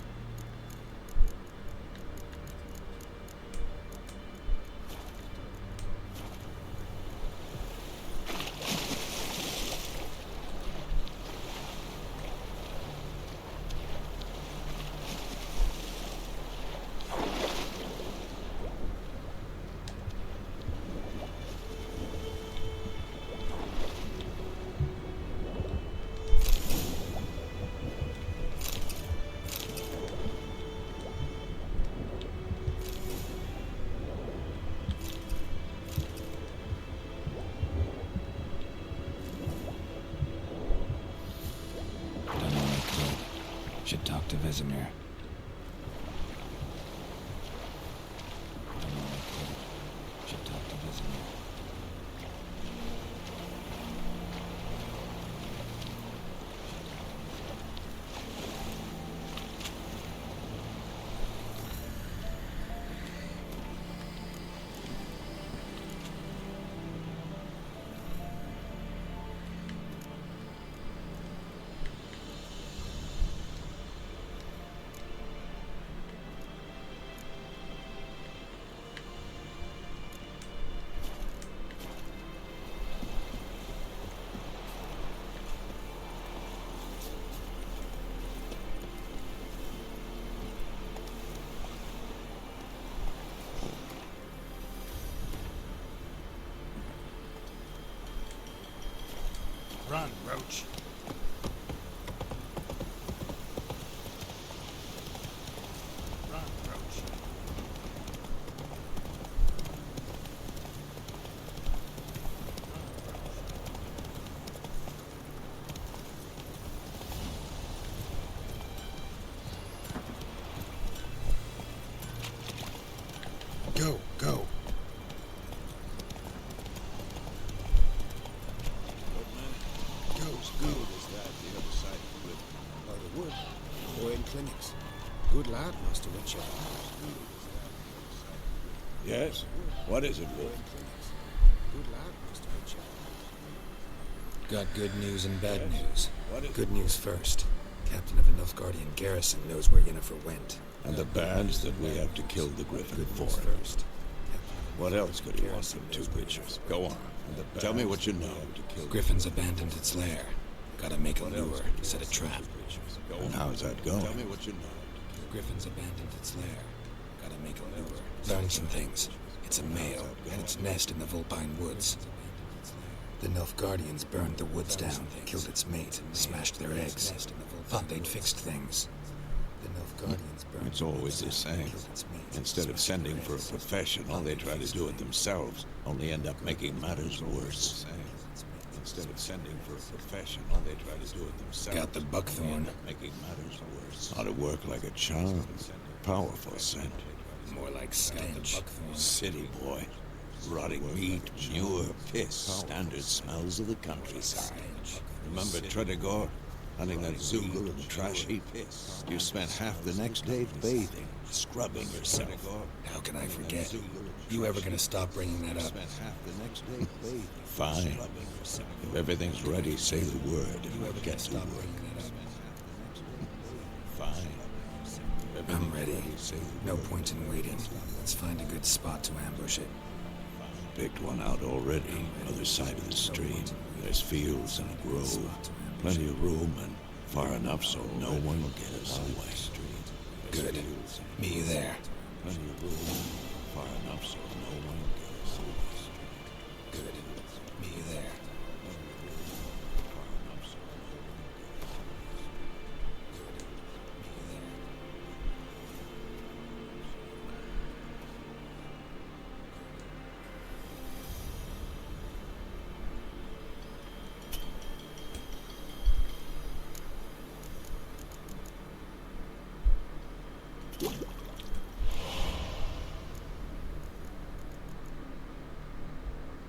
Should talk to Vesemir. Should talk to Vesemir. Run, Roach. Run, Roach. Go, go. Boy in clinics. Good lad, Master Richard. Yes? What is it, Wolf? Good lad, Master Richard. Got good news and bad news. Good news first. Captain of a Nilfgaardian garrison knows where Yennefer went. And the bad's that we have to kill the Griffin for it. First. What else could he want from two bitches? Go on. Tell me what you know. Griffin's abandoned its lair. Gotta make a lure, set a trap. And how's that going? Tell me what you know. Griffin's abandoned its lair. Gotta make a lure. Learn some things. It's a male, and its nest in the Vulpine Woods. The Nilfgaardians burned the woods down, killed its mate, smashed their eggs. Thought they'd fixed things. The Nilfgaardians burned. It's always the same. Instead of sending for a professional, they try to do it themselves, only end up making matters worse. Instead of sending for a professional, they try to do it themselves. Got the buckthorn. Making matters worse. Ought to work like a charm. Powerful scent. More like stench. City boy. Rotting meat, manure, piss. Standard smells of the countryside. Remember Tredegor? Hunting that Zoogle in the trash heap? You spent half the next day bathing, scrubbing yourself. How can I forget? You ever gonna stop bringing that up? Fine. If everything's ready, say the word. You ever gonna stop bringing that up? Fine. I'm ready. No point in waiting. Let's find a good spot to ambush it. Picked one out already, other side of the stream. There's fields and a grove. Plenty of room and far enough so no one will get us away. Good. Meet you there. Plenty of room, far enough so no one will get us away. Good. Meet you there.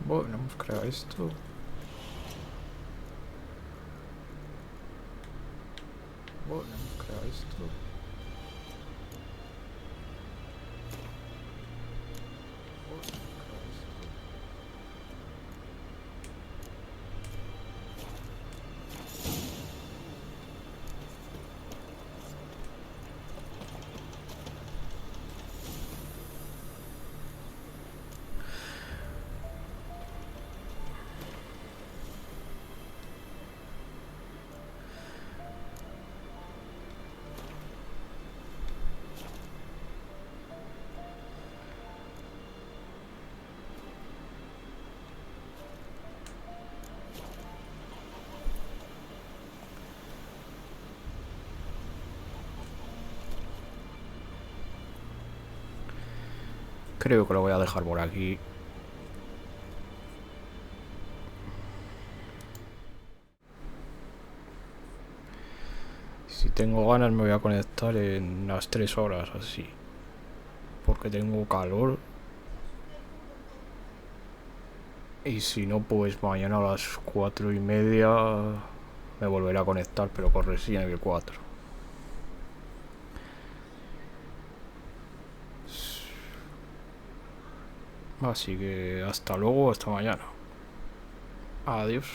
Bueno, hemos creado esto. Bueno, hemos creado esto. Creo que lo voy a dejar por aquí. Si tengo ganas me voy a conectar en unas 3 horas así. Porque tengo calor. Y si no, pues mañana a las 4:30 me volveré a conectar, pero con Resident Evil 4. Así que hasta luego, hasta mañana. Adiós.